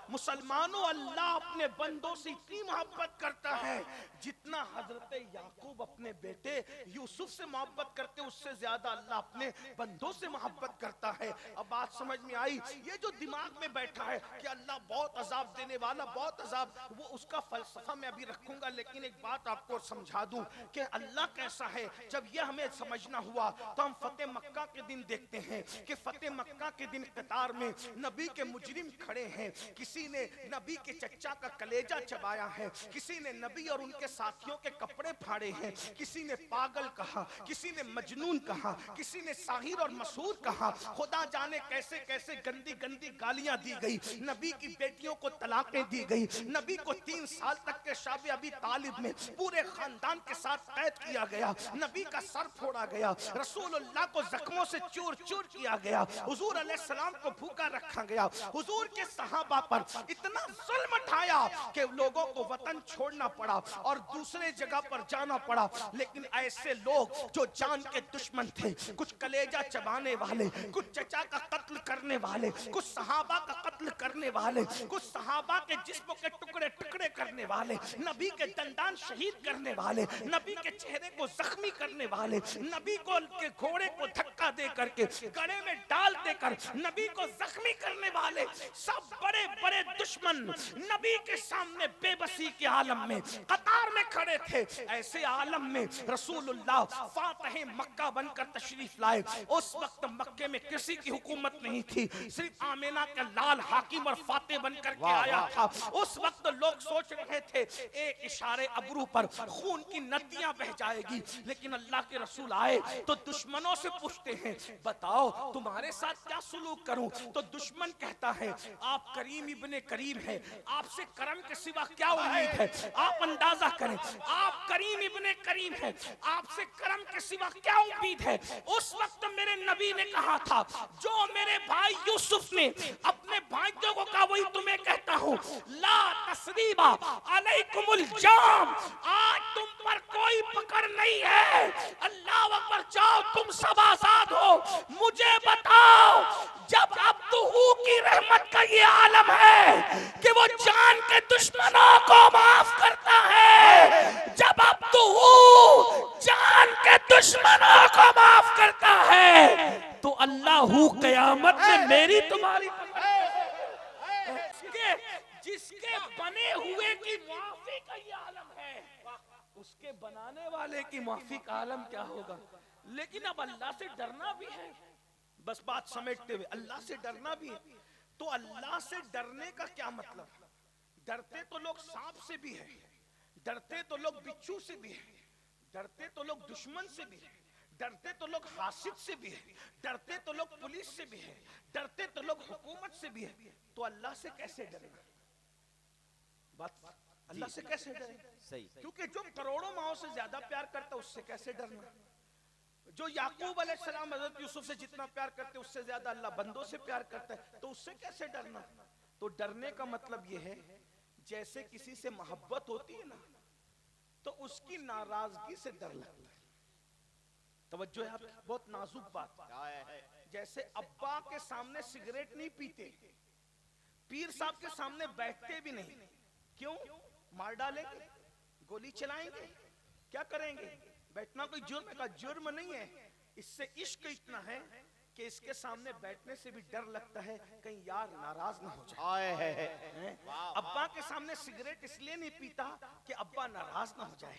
مسلمانوں, اللہ اپنے بندوں سے اتنی محبت کرتا ہے جتنا حضرت یعقوب اپنے بیٹے یوسف سے محبت کرتے اس سے زیادہ اللہ اپنے بندوں سے محبت کرتا ہے. اب بات سمجھ میں آئی. یہ جو دماغ میں بیٹھا ہے کہ اللہ بہت عذاب دینے والا, بہت عذاب, وہ اس کا فلسفہ میں ابھی رکھوں گا, لیکن ایک بات آپ کو سمجھا دوں کہ اللہ کیسا ہے. جب یہ ہمیں سمجھنا ہوا تو ہم فتح مکہ کے دن دیکھتے ہیں کہ فتح مکہ کے دن قطار میں نبی کے مجرم کھڑے ہیں. کسی نے نبی کے چچا کا کلیجہ چبایا ہے, کسی نے نبی اور ان کے ساتھیوں کے کپڑے پھاڑے ہیں, کسی نے پاگل کہا, کسی نے مجنون کہا, کسی نے ساحر اور مسحور کہا. خدا جانے کیسے کیسے گندی گندی گالیاں دی گئی. نبی کی بیٹیوں کو طلاقیں دی گئی. نبی کو 3 سال تک کے شاب ابی طالب میں پورے خاندان کے ساتھ قید کیا گیا. نبی کا سر پھوڑا گیا. رسول اللہ کو زخموں سے چور چور کیا گیا. حضور علیہ السلام کو بھوکا رکھا گیا. حضور کے صحابہ پر اتنا ظلم اٹھایا کہ لوگوں کو وطن چھوڑنا پڑا اور دوسرے جگہ پر جانا پڑا. لیکن ایسے لوگ جو جان کے دشمن تھے, کچھ کلیجہ چبانے والے, کچھ چچا کا قتل کرنے والے, کچھ صحابہ کا قتل کرنے والے, کچھ صحابہ کے جسموں کے ٹکڑے ٹکڑے کرنے والے, نبی کے دندان شہید کرنے والے, نبی کے چہرے کو زخمی کرنے والے, نبی کو کے گھوڑے کو دھکا دے کر کے گڑے میں ڈال دے کر نبی کو زخمی کرنے والے, سب بڑے بڑے دشمن نبی کے سامنے بے بسی کے عالم میں قطار میں کھڑے تھے. ایسے عالم میں رسول اللہ فاتح مکہ بن کر تشریف لائے. اس وقت مکے میں کسی کی حکومت نہیں تھی, صرف آمینہ کا لال حاکم اور فاتح بن کر کے آیا تھا. اس وقت لوگ سوچ رہے تھے ایک اشارے ابرو پر خون کی ندیاں بہ جائے گی, لیکن اللہ کے رسول آئے تو دشمنوں سے پوچھتے ہیں بتاؤ تمہارے ساتھ کیا سلوک کروں. تو دشمن کہتا ہے آپ کریم ابن کریم ہے, آپ سے کرم کے سوا کیا امید ہے. آپ اندازہ کریں, آپ کریم ابن کریم ہے, آپ سے کرم کے سوا کیا امید ہے. اس وقت میرے نبی نے کہا تھا جو میرے بھائی یوسف نے اپنے بھائیوں کو کہا وہی تمہیں کہتا ہوں, لا تثریب علیکم الجام, آج تم پر کوئی پکڑ نہیں ہے. اللہ اکبر, جاؤ تم سب آزاد ہو. مجھے بتاؤ جب عبدہ کی رحمت کا یہ عالم ہے کہ وہ جان کے دشمنوں کو معاف کرتا ہے, جب عبدہ جان کے دشمنوں کو معاف کرتا ہے تو اللہ قیامت میں میری تمہاری جس کے بنے ہوئے کی معافی کا یہ عالم ہے, اس کے بنانے والے کی معافی کا عالم کیا ہوگا. لیکن اب اللہ سے ڈرنا بھی ہے, بس بات سمیٹتے ہوئے اللہ سے ڈرنا بھی ہے. تو اللہ سے ڈرنے کا کیا مطلب. ڈرتے تو لوگ سانپ سے بھی ہے, ڈرتے تو لوگ بچھو سے بھی ہے, ڈرتے تو لوگ دشمن سے بھی ہے, ڈرتے تو لوگ حاسد سے بھی ہے, ڈرتے تو لوگ پولیس سے بھی ہے, ڈرتے تو لوگ حکومت سے بھی ہے. تو اللہ سے کیسے ڈرے, بات اللہ سے کیسے ڈرے. کیونکہ جو کروڑوں ماؤں سے زیادہ پیار کرتا اس سے کیسے ڈرنا. جو یعقوب علیہ السلام حضرت یوسف سے جتنا پیار کرتے اس سے زیادہ اللہ بندوں سے پیار کرتا ہے, تو اس سے کیسے ڈرنا. تو ڈرنے کا مطلب یہ ہے جیسے کسی سے محبت ہوتی ہے نا تو اس کی ناراضگی سے ڈر لگتا ہے. توجہ ہے آپ, بہت نازک بات. جیسے ابا کے سامنے سگریٹ نہیں پیتے, پیر صاحب کے سامنے بیٹھتے بھی نہیں. کیوں؟ مار ڈالیں گے, گولی چلائیں گے, کیا کریں گے. بیٹھنا کوئی جرم کا جرم نہیں ہے. اس سے عشق اتنا ہے کہ اس کے سامنے بیٹھنے سے بھی ڈر لگتا ہے کہیں یار ناراض نہ ہو جائے. ابا کے سامنے سگریٹ اس لیے نہیں پیتا کہ ابا ناراض نہ ہو جائے.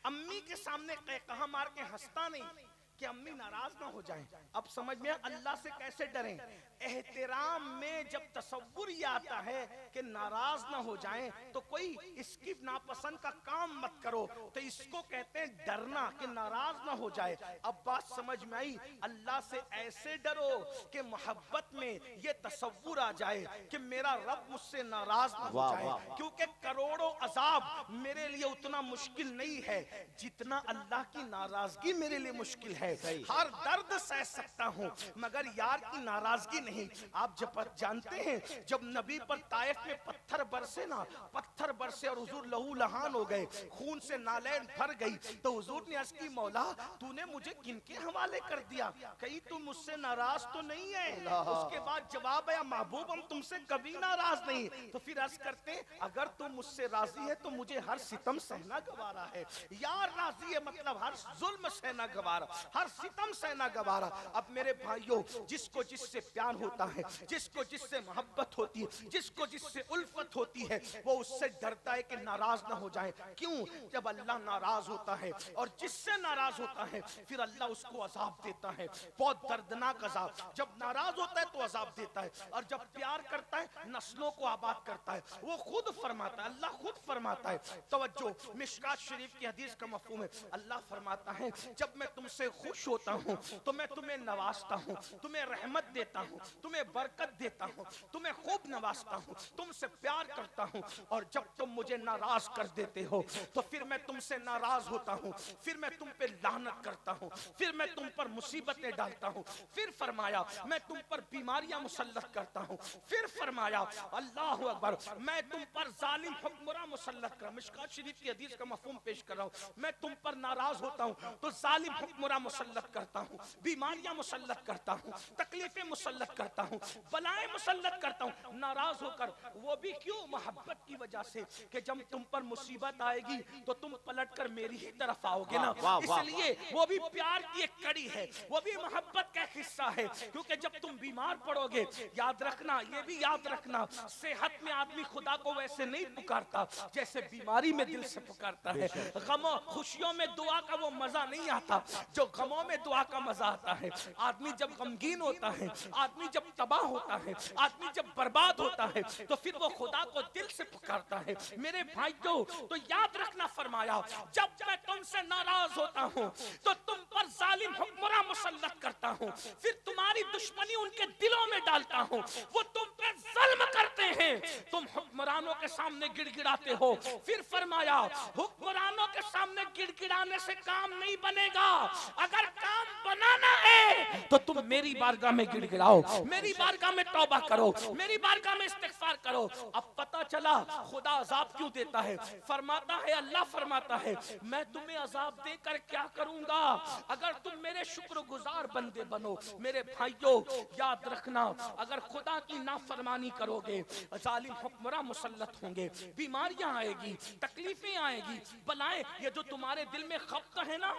امی کے سامنے کہا مار کے ہنستا نہیں کہ امی ناراض نہ ہو جائیں. اب سمجھ میں اللہ سے کیسے ڈریں. احترام میں جب تصور یہ آتا ہے کہ ناراض نہ ہو جائیں تو کوئی اس کی ناپسند کا کام مت کرو, تو اس کو کہتے ہیں ڈرنا کہ ناراض نہ ہو جائے. اب بات سمجھ میں آئی. اللہ سے ایسے ڈرو کہ محبت میں یہ تصور آ جائے کہ میرا رب مجھ سے ناراض نہ ہو جائے, کیونکہ کروڑوں عذاب میرے لیے اتنا مشکل نہیں ہے جتنا اللہ کی ناراضگی میرے لیے مشکل ہے. ہر درد سہ سکتا ہوں مگر یار کی ناراضگی نہیں. آپ جب جانتے ہیں جب نبی پر طائف میں پتھر برسے نا, پتھر برسے اور حضور لہو لہان ہو گئے, خون سے نالین بھر گئی, تو حضور نے عرض کی مولا تو نے مجھے کن کے حوالے کر دیا, کہیں تم مجھ سے ناراض تو نہیں ہے. اس کے بعد جواب ہے محبوب ہم تم سے کبھی ناراض نہیں. تو پھر عرض کرتے ہیں اگر تم مجھ سے راضی ہے تو مجھے ہر ستم سہنا گوارا ہے. یار راضی ہے مطلب ہر ظلم سہنا گوارا, ہر ستم سہنا گوارا. اب میرے بھائیوں, جس کو جس سے پیار ہوتا ہے, جس کو جس سے محبت ہوتی ہے, جس کو جس سے الفت ہوتی ہے, وہ اس سے ڈرتا ہے کہ ناراض نہ ہو جائے. کیوں؟ جب اللہ ناراض ہوتا ہے اور جس سے ناراض ہوتا ہے پھر اللہ اس کو عذاب دیتا ہے, بہت دردناک عذاب. جب ناراض ہوتا ہے تو عذاب دیتا ہے, اور جب پیار کرتا ہے نسلوں کو آباد کرتا ہے. وہ خود فرماتا ہے, اللہ خود فرماتا ہے. توجہ, مشکات شریف کی حدیث کا مفہوم ہے. اللہ فرماتا ہے جب میں تم سے خوش ہوتا ہوں تو میں تمہیں نوازتا ہوں, تمہیں رحمت دیتا ہوں, تمہیں برکت دیتا ہوں, تمہیں خوب نوازتا ہوں, تم سے پیار کرتا ہوں. اور جب تم مجھے ناراض کر دیتے ہو تو پھر میں تم سے ناراض ہوتا ہوں, پھر میں تم پہ لعنت کرتا ہوں, پھر میں تم پر مصیبتیں ڈالتا ہوں. پھر فرمایا میں تم پر بیماریاں مسلط کرتا ہوں. پھر فرمایا اللہ اکبر میں تم پر ظالم حکمراں مسلط کر. مشکات شریف کی حدیث کا مفہوم پیش کر رہا ہوں. میں تم پر ناراض ہوتا ہوں تو ظالم حکمراں مسلط کرتا ہوں, بیماریاں مسلط کرتا ہوں, تکلیفیں مسلط کرتا ہوں, بلائیں مسلط کرتا ہوں. ناراض ہو کر, وہ بھی کیوں؟ محبت کی وجہ سے کہ جب تم پر مصیبت آئے گی تو تم پلٹ کر میری ہی طرف آؤ گے نا. اس لیے وہ بھی پیار کی ایک کڑی ہے, وہ بھی محبت کا ایک حصہ ہے. کیونکہ جب تم بیمار پڑو گے, یاد رکھنا, یہ بھی یاد رکھنا, صحت میں آدمی خدا کو ویسے نہیں پکارتا جیسے بیماری میں دل سے پکارتا ہے. غموں خوشیوں میں دعا کا وہ مزہ نہیں آتا جو غموں میں دعا کا مزہ آتا ہے. آدمی جب غمگین ہوتا ہے, آدمی جب تباہ ہوتا ہے, آدمی جب برباد ہوتا ہے تو پھر وہ خدا کو دل سے پکارتا ہے. میرے بھائیوں, تو یاد رکھنا فرمایا جب میں تم سے ناراض ہوتا ہوں تو تم پر ظالم حکمراں مسلط کرتا ہوں, پھر تمہاری دشمنی ان کے دلوں میں ڈالتا ہوں, وہ تم پہ ظلم کرتے ہیں, تم حکمرانوں کے سامنے گڑ گڑاتے ہو. پھر فرمایا حکمرانوں کے سامنے گڑ گڑانے سے کام نہیں بنے گا, اگر کام بنانا ہے تو تم میری بارگاہ میں گڑ گڑاؤ, میری بارگاہ میں توبہ کرو, میری بارگاہ میں استغفار کرو. اب پتہ چلا خدا عذاب کیوں دیتا ہے. فرماتا ہے, اللہ فرماتا ہے میں تمہیں عذاب دے کر کیا کروں گا اگر تم میرے شکر گزار بندے بنو. میرے بھائیوں یاد رکھنا, اگر خدا کی نافرمانی کرو گے ظالم حکمراں مسلط ہوں گے, بیماریاں آئے گی, تکلیفیں آئے گی, بلائیں. یہ جو تمہارے دل میں خفت ہے نا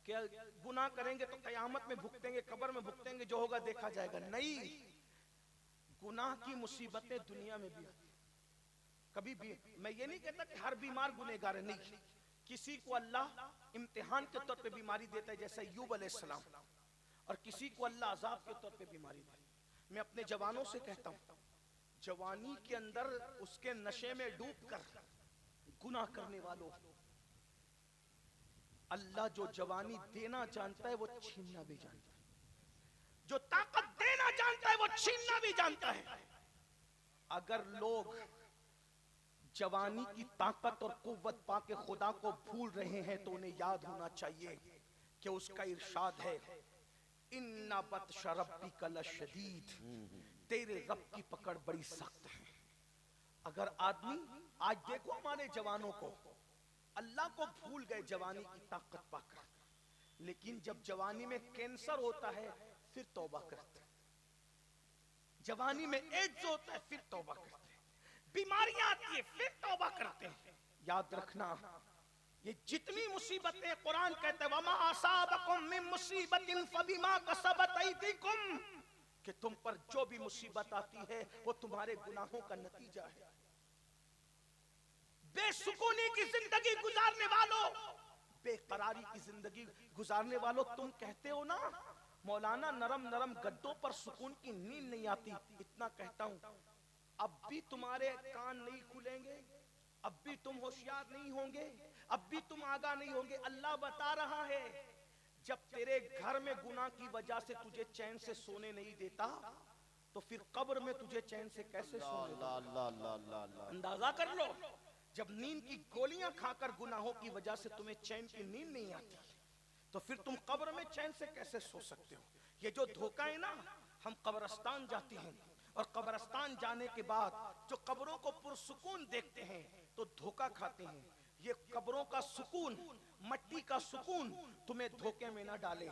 کہ گناہ کریں گے تو قیامت میں بھگتیں گے, قبر میں بھگتیں گے, جو ہوگا دیکھا جائے گا, نہیں. گناہ کی مصیبتیں دنیا میں بھی آتی. کبھی بھی میں یہ نہیں کہتا کہ ہر بیمار گنہگار ہے, نہیں. کسی کو اللہ امتحان کے طور پہ بیماری دیتا ہے جیسے ایوب علیہ السلام, اور کسی کو اللہ عذاب کے طور پہ بیماری دیتا ہے. میں اپنے جوانوں سے کہتا ہوں, جوانی کے اندر اس کے نشے میں ڈوب کر گناہ کرنے والوں, اللہ جو جوانی دینا جانتا ہے وہ چھیننا بھی جانتا ہے, جو طاقت دینا جانتا ہے وہ چھیننا بھی جانتا ہے. اگر لوگ جوانی کی طاقت اور قوت پا کے خدا کو بھول رہے ہیں تو انہیں یاد ہونا چاہیے کہ اس کا ارشاد ہے ان بطش ربک لشدید, تیرے رب کی پکڑ بڑی سخت ہے. اگر آدمی آج دیکھو ہمارے جوانوں کو, اللہ کو بھول گئے جوانی کی طاقت پا کر, لیکن جب جوانی میں کینسر ہوتا ہے پھر توبہ کرتے ہیں, جوانی میں ایڈز ہوتا ہے پھر توبہ کرتے ہیں, بیماریاں آتی ہیں پھر توبہ کرتے ہیں. یاد رکھنا یہ جتنی مصیبتیں, قرآن کہتا ہے وَمَا أَصَابَكُم مِّن مُّصِيبَةٍ فَبِمَا كَسَبَتْ أَيْدِيكُمْ, کہ تم پر جو بھی مصیبت آتی ہے وہ تمہارے گناہوں کا نتیجہ ہے. بے سکونی کی زندگی گزارنے والوں, بے قراری کی زندگی گزارنے والوں تم کہتے ہو نا مولانا نرم نرم گدوں پر سکون کی نیند نہیں آتی. اتنا کہتا ہوں اب بھی تمہارے کان نہیں کھلیں گے, اب بھی تم ہوشیار نہیں ہوں گے, اب بھی تم آگاہ نہیں ہوں گے. اللہ بتا رہا ہے جب تیرے گھر میں گناہ کی وجہ سے تجھے چین سے سونے نہیں دیتا تو پھر قبر میں تجھے چین سے کیسے سونے دیتا. اندازہ کر لو جب نیند کی گولیاں کھا کر گناہوں کی وجہ سے تمہیں چین کی نیند نہیں آتی تو پھر تم قبر میں چین سے کیسے سو سکتے ہو. یہ جو دھوکہ ہے نا, ہم قبرستان جاتے ہیں اور قبرستان جانے کے بعد جو قبروں کو پرسکون دیکھتے ہیں تو دھوکہ کھاتے ہیں. یہ قبروں کا سکون, مٹی کا سکون تمہیں دھوکے میں نہ ڈالے.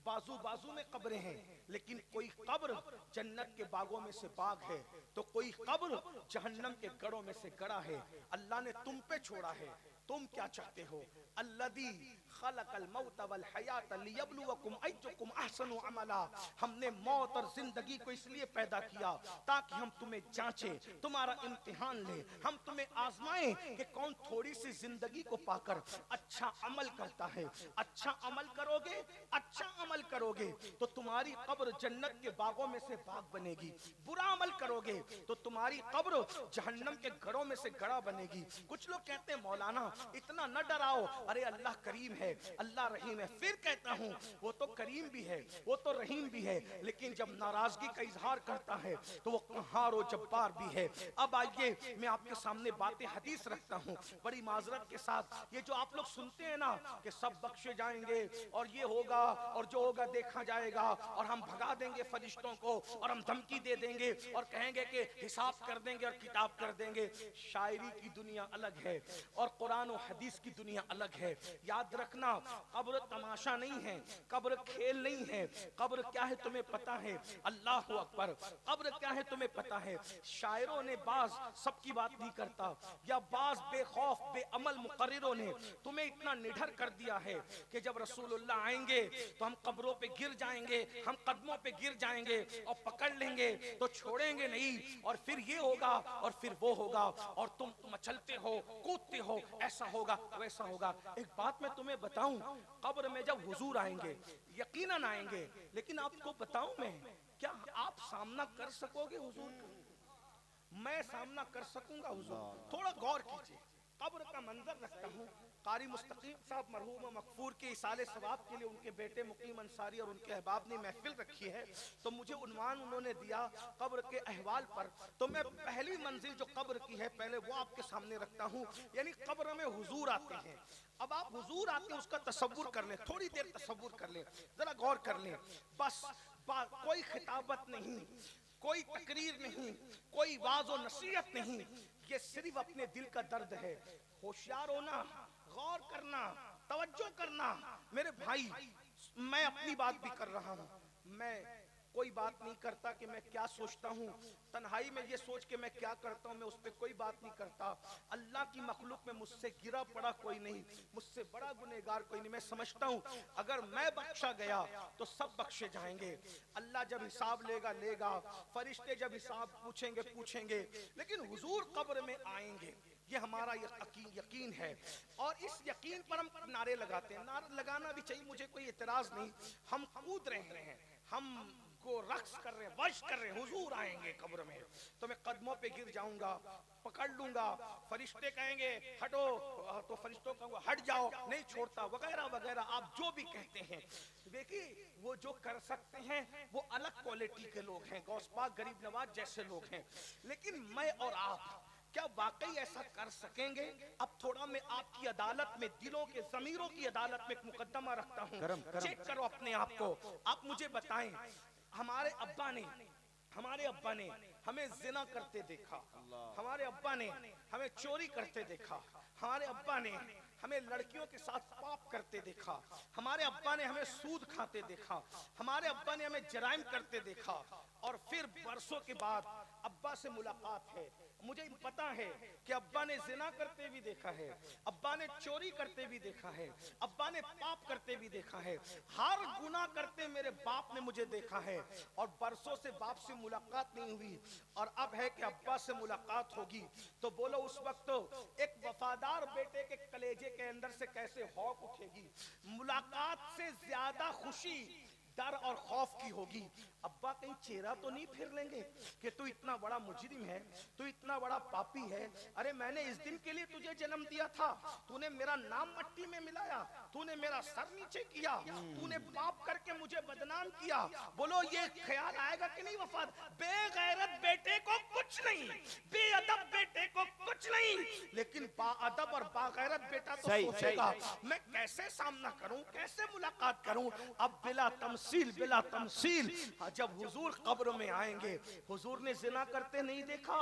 بازو بازو میں قبریں ہیں لیکن کوئی قبر جنت کے باغوں میں سے باغ ہے تو کوئی قبر جہنم کے گڑوں میں سے گڑا ہے. اللہ نے تم پہ چھوڑا ہے, تم کیا چاہتے ہو. الذی خلق الموت والحیات لیبلوکم ایکم احسن عملا. ہم نے موت اور زندگی کو اس لیے پیدا کیا تاکہ ہم تمہیں جانچیں, تمہارا امتحان لیں, ہم تمہیں آزمائیں کہ کون تھوڑی سی زندگی کو پا کر اچھا عمل کرتا ہے. اچھا عمل کرو گے, اچھا عمل کرو گے تو تمہاری قبر جنت کے باغوں میں سے باغ بنے گی. برا عمل کرو گے تو تمہاری قبر جہنم کے گڑوں میں سے گڑا بنے گی. کچھ لوگ کہتے ہیں مولانا اتنا نہ ڈراؤ, ارے اللہ کریم ہے, اللہ رحیم ہے. پھر کہتا ہوں وہ تو کریم بھی ہے, وہ تو رحیم بھی ہے, لیکن جب ناراضگی کا اظہار کرتا ہے تو وہ قہار و جبار بھی ہے. اب آئیے میں آپ کے سامنے باتیں حدیث رکھتا ہوں بڑی معذرت کے ساتھ. یہ جو آپ لوگ سنتے ہیں نا کہ سب بخشے جائیں گے اور یہ ہوگا اور جو ہوگا دیکھا جائے گا اور ہم بھگا دیں گے فرشتوں کو اور ہم دھمکی دے دیں گے اور کہیں گے کہ حساب کر دیں گے اور کتاب کر دیں گے. شاعری کی دنیا الگ ہے اور قرآن و حدیث کی دنیا الگ ہے. یاد رکھنا قبر تماشا نہیں ہے, قبر کھیل نہیں ہے. قبر کیا ہے تمہیں پتا ہے؟ اللہ اکبر. قبر کیا ہے تمہیں پتا ہے؟ شاعروں نے بعض سب کی بات نہیں کرتا یا بعض بے خوف بے عمل مقرروں نے تمہیں اتنا نڈھر کر دیا ہے کہ جب رسول اللہ آئیں گے تو ہم قبروں پہ گر جائیں گے, ہم قدموں پہ گر جائیں گے اور پکڑ لیں گے تو چھوڑیں گے نہیں, اور پھر یہ ہوگا اور پھر وہ ہوگا اور تم مچلتے ہو کودتے ہو, ایسا ہوگا ویسا ہوگا. ایک بات میں تمہیں بتاؤں, قبر میں جب حضور آئیں گے یقیناً آئیں گے, لیکن آپ کو بتاؤں میں کیا آپ سامنا کر سکو گے حضور کا؟ میں سامنا کر سکوں گا حضور؟ تھوڑا غور کیجئے. قبر کا منظر رکھتا ہوں. قاری مستقیم صاحب مرحوم مغفور کے اصالے ثواب کے لیے ان کے بیٹے مقیم انصاری اور ان کے احباب نے محفل رکھی ہے تو مجھے عنوان انہوں نے دیا قبر کے احوال پر. تو میں پہلی منزل جو قبر کی ہے پہلے وہ آپ کے سامنے رکھتا ہوں. یعنی قبر میں حضور آتے ہیں. اب آپ حضور آتے ہیں اس کا تصور کر لیں, تھوڑی دیر تصور کر لیں, ذرا غور کر لیں. بس کوئی خطابت نہیں, کوئی تقریر نہیں, کوئی واعظ و نصیحت نہیں, یہ صرف اپنے دل کا درد ہے. ہوشیار ہونا, غور کرنا, توجہ کرنا. میرے بھائی میں اپنی بات بھی کر رہا ہوں, میں کوئی بات نہیں کرتا کہ میں کیا سوچتا ہوں, تنہائی میں یہ سوچ کے میں کیا کرتا ہوں میں اس پہ کوئی بات نہیں کرتا. اللہ کی مخلوق میں مجھ سے گرا پڑا کوئی نہیں, مجھ سے بڑا گنہگار کوئی نہیں. میں سمجھتا ہوں اگر میں بخشا گیا تو سب بخشے جائیں گے. اللہ جب حساب لے گا لے گا, فرشتے جب حساب پوچھیں گے, لیکن حضور قبر میں آئیں گے. یہ ہمارا یقین ہے اور اس یقین پر ہم نعرے لگاتے ہیں. نعرے لگانا بھی چاہیے, مجھے کوئی اعتراض نہیں. ہم کود رہے ہیں, ہم کو رقص کر رہے ہیں, ورش کر رہے ہیں. حضور آئیں گے قبر میں تو میں قدموں پہ گر جاؤں گا, پکڑ لوں گا. فرشتے کہیں گے ہٹو تو فرشتوں کہوں گا ہٹ جاؤ, نہیں چھوڑتا, وغیرہ وغیرہ آپ جو بھی کہتے ہیں. دیکھیے وہ جو کر سکتے ہیں وہ الگ کوالٹی کے لوگ ہیں, غوث پاک غریب نواز جیسے لوگ ہیں. لیکن میں اور آپ کیا واقعی ایسا کر سکیں گے؟ اب تھوڑا میں آپ کی عدالت میں, دلوں کے ضمیروں کی عدالت میں ایک مقدمہ رکھتا ہوں. چیک کرو اپنے آپ کو. آپ مجھے بتائیں, ہمارے ابا نے ہمیں زنا کرتے دیکھا, ہمارے ابا نے ہمیں چوری کرتے دیکھا, ہمارے ابا نے ہمیں لڑکیوں کے ساتھ پاپ کرتے دیکھا, ہمارے ابا نے ہمیں سود کھاتے دیکھا, ہمارے ابا نے ہمیں جرائم کرتے دیکھا, اور پھر برسوں کے بعد ابا سے ملاقات ہے مجھے پتا ہے کہ ابا نے زنا کرتے بھی دیکھا ہے، ابا نے چوری کرتے بھی دیکھا ہے، ابا نے پاپ کرتے بھی دیکھا ہے، ہر گناہ کرتے میرے باپ نے مجھے دیکھا ہے، اور برسوں سے باپ سے ملاقات نہیں ہوئی، اور اب ہے کہ ابا سے ملاقات ہوگی، تو بولو اس وقت ایک وفادار بیٹے کے کلیجے کے اندر سے کیسے ہوک اٹھے گی؟ ملاقات سے زیادہ خوشی ڈر اور خوف کی ہوگی۔ ابا کہیں چہرہ تو نہیں پھر لیں گے کہ تو اتنا بڑا مجرم ہے، تو اتنا بڑا پاپی ہے، ارے میں نے اس دن کے لیے تجھے جنم دیا تھا، تو نے میرا نام مٹی میں ملایا، تو نے میرا سر نیچے کیا، تو نے پاپ کر کے مجھے بدنام کیا۔ بولو یہ خیال آئے گا کہ نہیں وفاد؟ بے غیرت بیٹے کو کچھ نہیں، بے ادب بیٹے کو کچھ نہیں، لیکن با ادب اور با غیرت بیٹا تو سوچے گا میں کیسے سامنا کروں، کیسے ملاقات کروں۔ اب بلا تمثیل جب حضور قبر میں آئیں گے، حضور نے زنا کرتے نہیں دیکھا،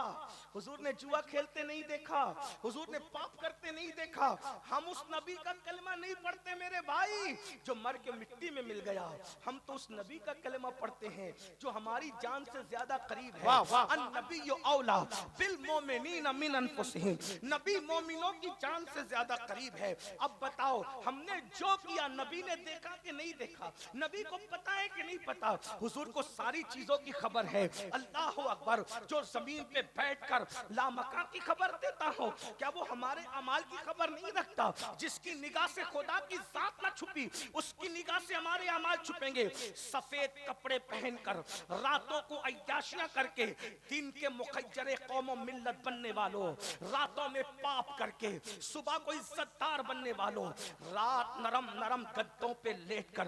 حضور نے جوا کھیلتے نہیں دیکھا، حضور نے پاپ کرتے نہیں دیکھا، ہم اس نبی کا کلمہ نہیں پڑھتے میرے بھائی جو مر کے مٹی میں مل گیا، ہم تو اس نبی کا کلمہ پڑھتے ہیں جو ہماری جان سے زیادہ قریب ہے۔ النبی اولا بالمومنین من انفسہم، نبی مومنوں کی جان سے زیادہ قریب ہے۔ اب بتاؤ ہم نے جو کیا نبی نے دیکھا کہ نہیں دیکھا؟ نبی کو پتا ہے کہ نہیں پتا؟ حضور کو ساری چیزوں کی خبر ہے۔ اللہ اکبر، جو زمین پہ بیٹھ کر لامکان کی خبر دیتا ہو، کیا وہ ہمارے اعمال کی خبر نہیں رکھتا؟ جس کی نگاہ سے خدا کی ذات نہ چھپی، اس کی نگاہ سے ہمارے اعمال چھپیں گے۔ سفید کپڑے پہن کر، راتوں کو عیاشیاں کر کے، دین کے مخیجر قوم و ملت بننے والوں، راتوں میں پاپ کر کے صبح کو عزت دار بننے والوں، رات نرم نرم گدوں پہ لیٹ کر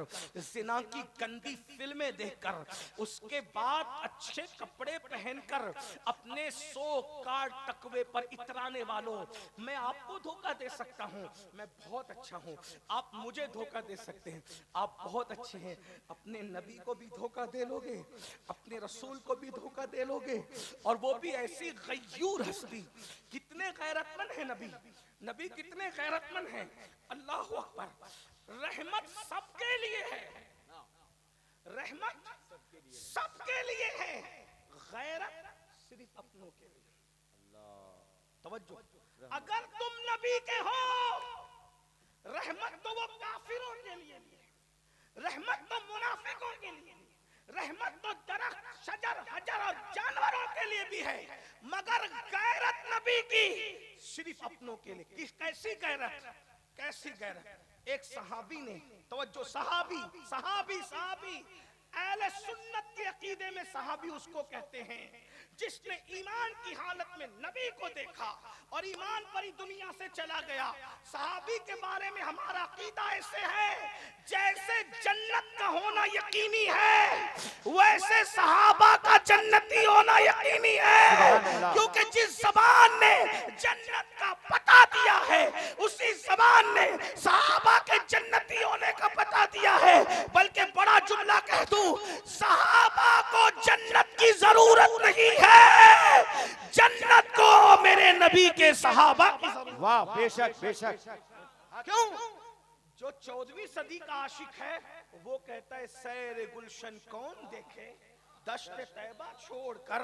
زنا کی گندی فلمیں دیکھ کر، اس کے بعد اچھے کپڑے پہن کر اپنے سو کارڈ تقوی پر اترانے والوں، میں آپ کو دھوکہ دے سکتا ہوں، میں بہت اچھا ہوں، آپ مجھے دھوکہ دے سکتے ہیں، آپ بہت اچھے ہیں، اپنے نبی کو بھی دھوکہ دے لو گے، اپنے رسول کو بھی دھوکہ دے لو گے، اور وہ بھی ایسی غیور ہستی۔ کتنے غیرت مند ہیں نبی، نبی کتنے غیرت مند ہیں۔ اللہ اکبر، رحمت سب کے لیے ہے، رحمت سب کے لیے ہے، غیرت صرف اپنوں کے لیے۔ توجہ، اگر تم نبی کے ہو، رحمت تو وہ کافروں کے لیے ہے، رحمت تو منافقوں کے لیے، رحمت تو درخت شجر حجر اور جانوروں کے لیے بھی ہے، مگر غیرت نبی کی صرف اپنوں کے لیے۔ کیسی غیرت، کیسی غیرت؟ ایک صحابی نے، توجہ، صحابی اہل سنت کے عقیدے میں صحابی اس کو کہتے ہیں جس نے ایمان کی حالت میں نبی کو دیکھا اور ایمان پر ہی دنیا سے چلا گیا۔ صحابی کے بارے میں ہمارا عقیدہ ایسے ہے جیسے جنت کا ہونا یقینی ہے، ویسے صحابہ کا جنتی ہونا یقینی ہے، کیونکہ جس زبان نے جنت کا پتہ دیا ہے اسی زبان نے صحابہ کے جنتی ہونے کا پتہ دیا ہے۔ بلکہ بڑا جملہ کہہ دوں، صحابہ کو جنت کی ضرورت نہیں ہے، جنت کو میرے نبی کے صحابہ کی ضرورت۔ واہ، بے شک بے شک۔ کیوں؟ جو 14ویں صدی کا عاشق ہے وہ کہتا ہے سیر گلشن کون دیکھے، دشت طیبہ چھوڑ کر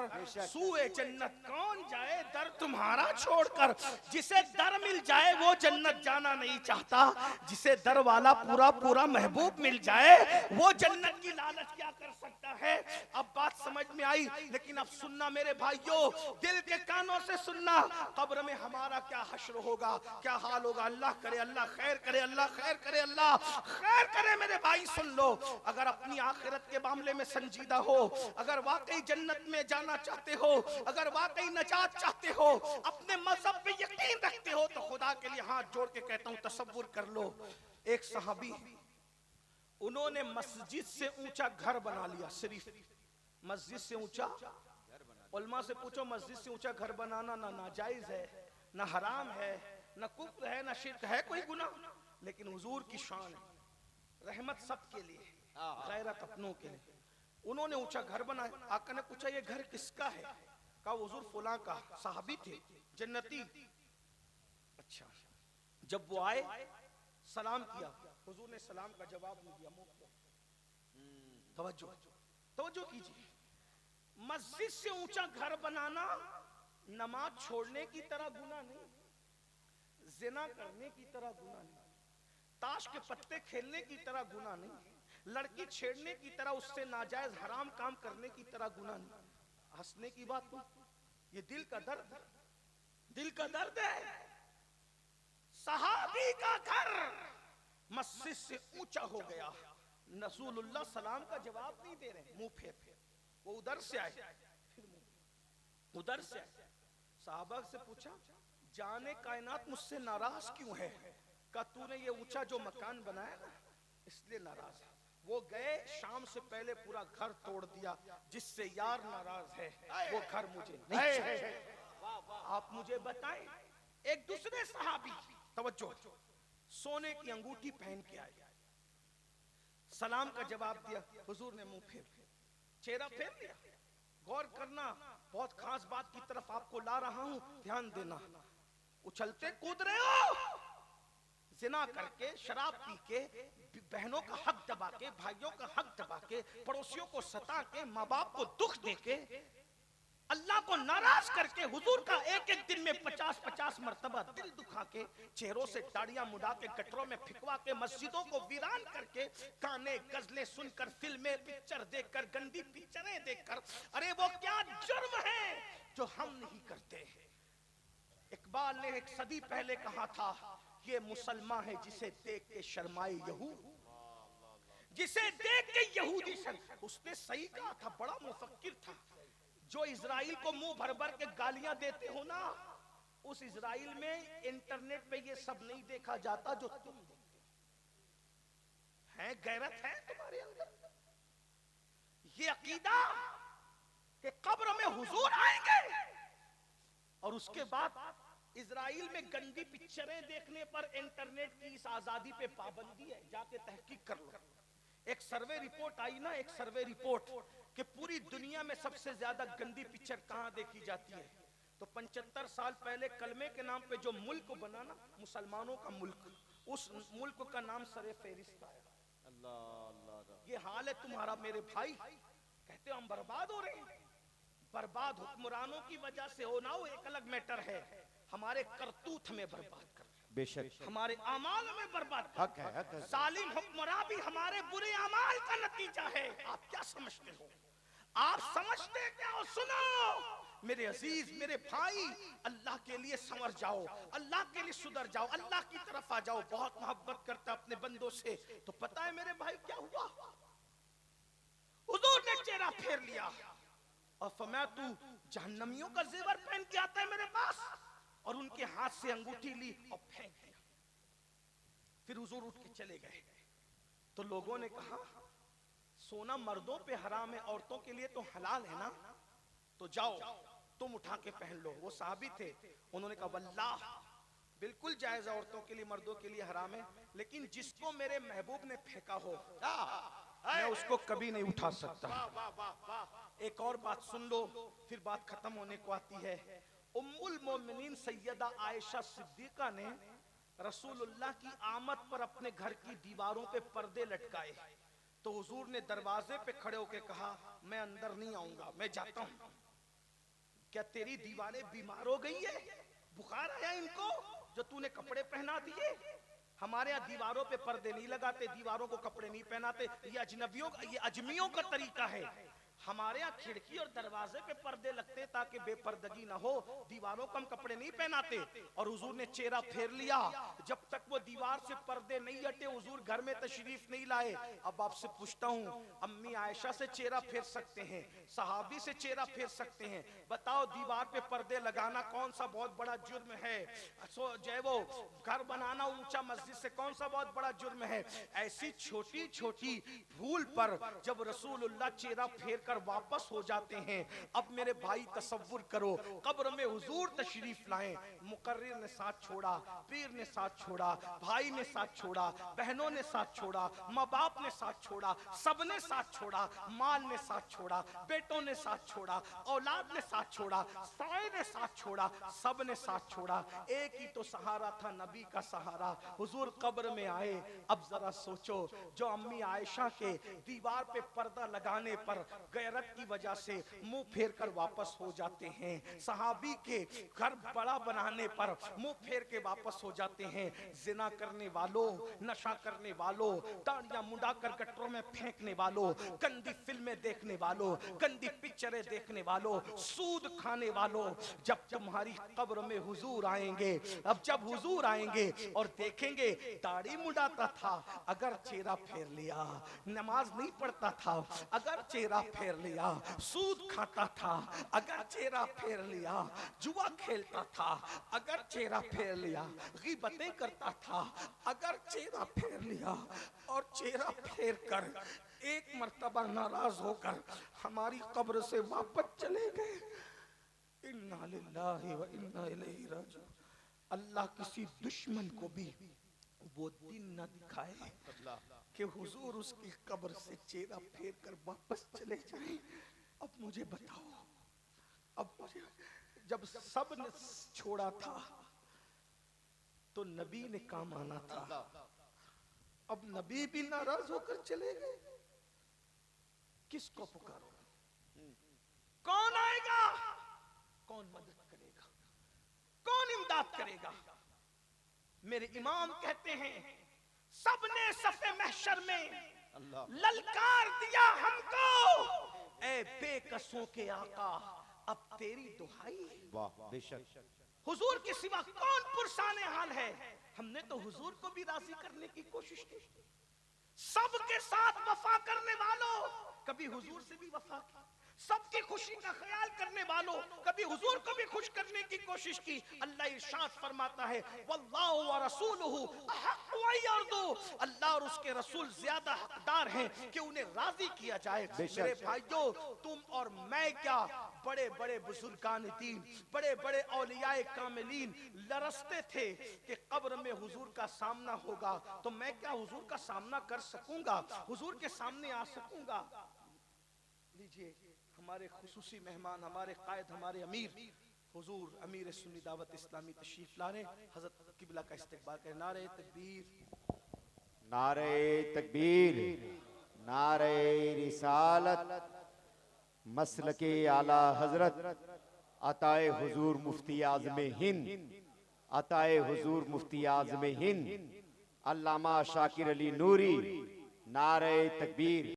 سوئے جنت کون جائے، در تمہارا چھوڑ کر۔ جسے در مل جائے وہ جنت جانا نہیں چاہتا، جسے در والا پورا پورا محبوب مل جائے وہ جنت کی لالچ کیا کر سکتا ہے۔ اب بات سمجھ میں آئی، لیکن اب سننا میرے بھائیوں، دل کے کانوں سے سننا، قبر میں ہمارا کیا حشر ہوگا، کیا حال ہوگا، اللہ کرے، اللہ خیر کرے، اللہ خیر کرے، اللہ خیر کرے۔ میرے بھائی سن لو، اگر اپنی آخرت کے معاملے میں سنجیدہ ہو، اگر واقعی جنت میں جانا چاہتے ہو، اگر واقعی نجات چاہتے ہو، اپنے مذہب پہ یقین رکھتے ہو، تو خدا کے لیے ہاتھ جوڑ کے کہتا ہوں تصور کر لو، ایک صحابی انہوں نے مسجد سے اونچا گھر بنا لیا، صرف مسجد سے اونچا۔ علماء سے پوچھو مسجد سے اونچا گھر بنانا نہ ناجائز ہے، نہ حرام ہے، نہ کفر ہے، نہ شرک ہے، کوئی گناہ، لیکن حضور کی شان ہے، رحمت سب کے لیے، غیرت اپنوں کے لیے۔ انہوں نے اونچا گھر بنایا، آقا نے پوچھا یہ گھر کس کا ہے؟ کہا حضور فلاں کا، صحابی تھے، جنتی۔ اچھا، جب وہ آئے سلام کیا، حضور نے سلام کا جواب نہیں دیا، منہ توجہ کیجئے۔ مسجد سے اونچا گھر بنانا نماز چھوڑنے کی طرح گناہ نہیں، زنا کرنے کی طرح گناہ نہیں، تاش کے پتے کھیلنے کی طرح گناہ نہیں، لڑکی چھیڑنے کی طرح اس سے ناجائز حرام کام کرنے کی طرح گناہ نہیں۔ ہنسنے کی بات نہیں، یہ دل کا درد ہے، دل کا درد ہے۔ صحابی کا گھر مسجد سے اونچا ہو گیا، رسول اللہ سلام کا جواب نہیں دے رہے، منہ پھیر پھیر وہ ادھر سے آئے، پھر ادھر سے آئے۔ صحابہ سے پوچھا جانے کائنات مجھ سے ناراض کیوں ہے؟ کہا تو نے یہ اونچا جو مکان بنایا نا اس لیے ناراض ہے۔ وہ گئے شام سے پہلے پورا گھر توڑ دیا، جس سے یار ناراض ہے وہ گھر مجھے نہیں چاہیے۔ آپ مجھے بتائیں، ایک دوسرے صحابی توجہ سونے کی انگوٹھی پہن کے آئے، سلام کا جواب دیا، حضور نے منہ پھیر چہرہ پھیر لیا۔ غور کرنا، بہت خاص بات کی طرف آپ کو لا رہا ہوں، دھیان دینا۔ اچھلتے کود رہے ہو، زنا کر کے، شراب پی کے، بہنوں کا حق دبا کے، بھائیوں کا حق دبا کے، پڑوسیوں کو ستا کے، ماں باپ کو دکھ دے کے، اللہ کو ناراض کر کے، حضور کا ایک ایک دن میں 50 مرتبہ دل دکھا کے، چہروں سے داڑیاں مڈا کے، گٹروں میں پھکوا کے، مسجدوں کو ویران کر کے، گانے غزلیں سن کر، فلمیں پکچر دیکھ کر، گندی پکچریں دیکھ کر، ارے وہ کیا جرم ہے جو ہم نہیں کرتے؟ اقبال نے ایک صدی پہلے کہا تھا، یہ مسلمان ہے جسے دیکھ کے شرمائے یہود، جسے دیکھ کے یہودی اس نے صحیح کہا تھا، بڑا مفکر تھا۔ جو اسرائیل کو منہ بھر بھر کے گالیاں دیتے ہو نا، اس اسرائیل میں انٹرنیٹ پہ یہ سب نہیں دیکھا جاتا جو تم دیکھتے ہیں۔ غیرت ہے تمہارے اندر؟ یہ عقیدہ کہ قبر میں حضور آئیں گے، اور اس کے بعد اسرائیل میں گندی پکچریں دیکھنے پر انٹرنیٹ کی اس آزادی پہ پابندی ہے، جا کے تحقیق کر لو۔ ایک سروے رپورٹ آئی نا، ایک سروے رپورٹ کہ پوری دنیا میں سب سے زیادہ گندی پکچر کہاں دیکھی جاتی ہے، تو 75 سال پہلے کلمے کے نام پہ جو ملک بنا نا، مسلمانوں کا ملک، اس ملک کا نام سر فہرست آیا۔ یہ حال ہے تمہارا میرے بھائی، کہتے ہم برباد ہو رہے ہیں۔ برباد حکمرانوں کی وجہ سے ہونا وہ ایک الگ میٹر ہے، ہمارے کرتوت میں برباد کر رہے ہیں، بے شک ہمارے اعمال میں برباد کر حق ہے، حق ہے۔ ظالم حکمراں بھی ہمارے برے اعمال کا نتیجہ ہے۔ آپ کیا سمجھتے ہو؟ آپ سمجھتے کیا ہو؟ سنو میرے عزیز، میرے بھائی، اللہ کے لیے سنور جاؤ، اللہ کے لیے سدھر جاؤ، اللہ کی طرف آ جاؤ۔ بہت محبت کرتا اپنے بندوں سے، تو پتہ ہے میرے بھائی کیا ہوا؟ حضور نے چہرہ پھیر لیا اور فرمایا تو جہنمیوں کا زیور پہن کے آتا ہے میرے پاس، اور ان کے ہاتھ سے انگوٹھی لی اور پھینک دیا۔ پھر حضور اٹھ کے چلے گئے، تو لوگوں نے کہا سونا مردوں پہ حرام ہے، عورتوں کے لیے تو حلال ہے نا، تو جاؤ تم اٹھا کے پہن لو۔ وہ صحابی تھے، انہوں نے کہا واللہ بالکل جائز ہے، عورتوں کے لیے مردوں کے لیے حرام ہے، لیکن جس کو میرے محبوب نے پھینکا ہو میں اس کو کبھی نہیں اٹھا سکتا۔ ایک اور بات سن لو، پھر بات ختم ہونے کو آتی ہے۔ ام المومنین سیدہ عائشہ صدیقہ نے رسول اللہ کی آمد پر اپنے گھر کی دیواروں پہ پردے لٹکائے، تو حضور نے دروازے پہ کھڑے ہو کے کہا میں اندر نہیں آؤں گا، میں جاتا ہوں۔ کیا تیری دیواریں بیمار ہو گئی ہے؟ بخار آیا ان کو جو تو نے کپڑے پہنا دیے؟ ہمارے یہاں دیواروں پہ پردے نہیں لگاتے، دیواروں کو کپڑے نہیں پہناتے، یہ اجنبیوں کا، یہ اجمیوں کا طریقہ ہے۔ ہمارے یہاں کھڑکی اور دروازے پہ پردے لگتے تاکہ بے پردگی نہ ہو، دیواروں کو ہم کپڑے نہیں پہناتے۔ اور حضور نے چہرہ پھیر لیا، جب تک وہ دیوار سے پردے نہیں ہٹے حضور گھر میں تشریف نہیں لائے۔ اب آپ سے پوچھتا ہوں، امی عائشہ سے چہرہ پھیر سکتے ہیں، صحابی سے چہرہ پھیر سکتے ہیں، بتاؤ دیوار پہ پردے لگانا کون سا بہت بڑا جرم ہے؟ جو ہے وہ گھر بنانا اونچا مسجد سے کون سا بہت بڑا جرم ہے؟ ایسی چھوٹی چھوٹی بھول پر جب رسول اللہ چہرہ پھیر کر واپس ہو جاتے ہیں، اب میرے بھائی تصور کرو قبر میں حضور تشریف لائیں، مقرر نے ساتھ چھوڑا، پیر نے ساتھ چھوڑا، بھائی نے ساتھ چھوڑا، بہنوں نے ساتھ چھوڑا، ماں باپ نے ساتھ چھوڑا، سب نے ساتھ چھوڑا، مال نے ساتھ چھوڑا، بیٹوں نے ساتھ چھوڑا، اولاد نے ساتھ چھوڑا، سائے نے ساتھ چھوڑا، سب نے ساتھ چھوڑا، ایک ہی تو سہارا تھا نبی کا سہارا، حضور قبر میں آئے۔ اب ذرا سوچو، جو امی عائشہ کے دیوار پہ پردہ لگانے پر گیا غیرت کی وجہ سے منہ پھیر کر واپس ہو جاتے ہیں، صحابی کے گھر بڑا بنانے پر منہ پھیر کے واپس ہو جاتے ہیں، زنا کرنے والوں، نشہ کرنے والوں، داڑیاں منڈا کر گٹروں میں پھینکنے والوں، گندی فلمیں دیکھنے والوں، گندی پکچریں دیکھنے والوں، سود کھانے والوں، جب تمہاری قبر میں حضور آئیں گے، اب جب حضور آئیں گے اور دیکھیں گے داڑھی منڈاتا تھا اگر چہرہ پھیر لیا، نماز نہیں پڑھتا تھا اگر چہرہ پھیر لیا، سود کھاتا تھا اگر چہرہ پھیر لیا، جوا کھیلتا تھا اگر چہرہ پھیر لیا، غیبتیں کرتا تھا اگر چہرہ پھیر لیا، اور چہرہ پھیر کر ایک مرتبہ ناراض ہو کر ہماری قبر سے واپس چلے گئے، انا للہ و انا الیہ راجعون۔ اللہ کسی دشمن کو بھی وہ دن نہ دکھائے کہ حضور اس کی قبر سے چہرہ پھیر کر واپس چلے جائیں۔ اب مجھے بتاؤ، اب مجھے جب سب نے چھوڑا تھا تو نبی نے کام آنا تھا، اب نبی بھی ناراض ہو کر چلے گئے، کس کو پکارو؟ کون آئے گا؟ کون مدد کرے گا؟ کون امداد کرے گا؟ میرے امام کہتے ہیں سب نے صف محشر میں للکار دیا ہم کو، اے بے کسوں کے آقا اب تیری دہائی، واہ بے شک، حضور کے سوا کون پرسان حال ہے؟ ہم نے تو حضور کو بھی راضی کرنے کی کوشش کی، سب کے ساتھ وفا کرنے والوں کبھی حضور سے بھی وفا کی، سب کی خوشی کا خیال کرنے والوں کبھی حضور کو بھی خوش کرنے کی کوشش کی۔ اللہ ارشاد فرماتا ہے واللہ ورسولہ احق ان یرضوا، اللہ اور اس کے رسول زیادہ حقدار ہیں کہ انہیں راضی کیا جائے۔ میرے بھائیوں، تم اور میں کیا، بڑے بڑے بزرگان دین، بڑے بڑے اولیاء کاملین لرزتے تھے کہ قبر میں حضور کا سامنا ہوگا تو میں کیا حضور کا سامنا کر سکوں گا، حضور کے سامنے آ سکوں گا؟ لیجئے ہمارے خصوصی مہمان، ہمارے قائد، ہمارے امیر حضور امیر سنی دعوت اسلامی تشریف لا رہے ہیں، حضرت قبلہ کا استقبال کریں۔ نعرہ تکبیر، نعرہ تکبیر، نعرہ رسالت، مسلک اعلی حضرت عطائے حضور مفتی اعظم ہند، عطائے حضور مفتی اعظم ہند علامہ شاکر علی نوری، نعرہ تکبیر۔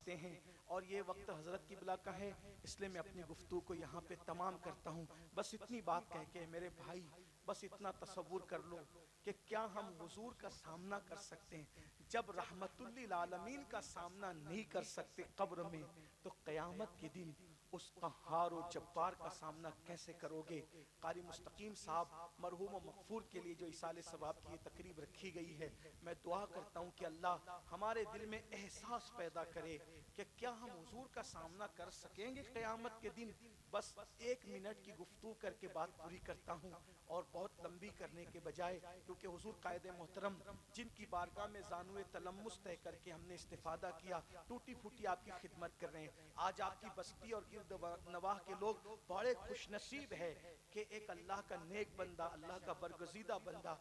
اور یہ وقت حضرت قبلہ کا ہے، اس لئے میں اپنی گفتگو کو یہاں پہ تمام کرتا ہوں۔ بس اتنی بات کہہ کے میرے بھائی، بس اتنا تصور کر لو کہ کیا ہم حضور کا سامنا کر سکتے ہیں؟ جب رحمت للعالمین کا سامنا نہیں کر سکتے قبر میں، تو قیامت کے دن اس قہار و جبار کا سامنا کیسے کرو گے؟ قاری مستقیم صاحب مرحوم و مغفور کے لیے جو ایصال ثواب کی یہ تقریب رکھی گئی ہے، میں دعا کرتا ہوں کہ اللہ ہمارے دل میں احساس پیدا کرے کہ کیا ہم حضور کا سامنا کر سکیں گے قیامت کے دن؟ بس ایک منٹ کی گفتگو کر کے بات پوری کرتا ہوں، اور بہت لمبی کرنے کے بجائے، کیونکہ حضور قائد محترم جن کی بارگاہ میں زانوِ تلمس طے کر کے ہم نے استفادہ کیا، ٹوٹی پھوٹی آپ کی خدمت کر رہے ہیں۔ آج آپ کی بستی اور گرد نواح کے لوگ بڑے خوش نصیب ہے کہ ایک اللہ کا نیک بندہ، اللہ کا برگزیدہ بندہ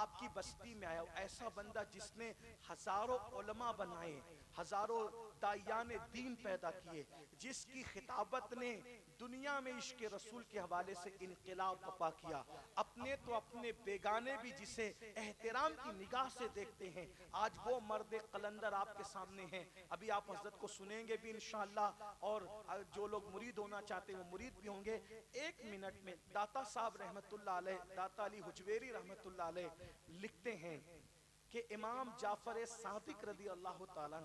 آپ کی بستی میں آیا، ایسا بندہ جس نے ہزاروں علماء بنائے، ہزاروں داعیان دین پیدا کیے، جس کی خطابت نے دنیا میں عشق رسول کے حوالے سے انقلاب برپا کیا۔ اپنے تو اپنے بیگانے بھی جسے احترام کی نگاہ سے دیکھتے ہیں، آج وہ مرد قلندر آپ کے سامنے ہیں۔ ابھی آپ حضرت کو سنیں گے بھی انشاءاللہ، اور جو لوگ مرید ہونا چاہتے ہیں وہ مرید بھی ہوں گے۔ ایک منٹ میں داتا صاحب رحمت اللہ علیہ، داتا علی حجویری رحمت اللہ علیہ لکھتے ہیں کہ امام جعفر صادق رضی اللہ تعالیٰ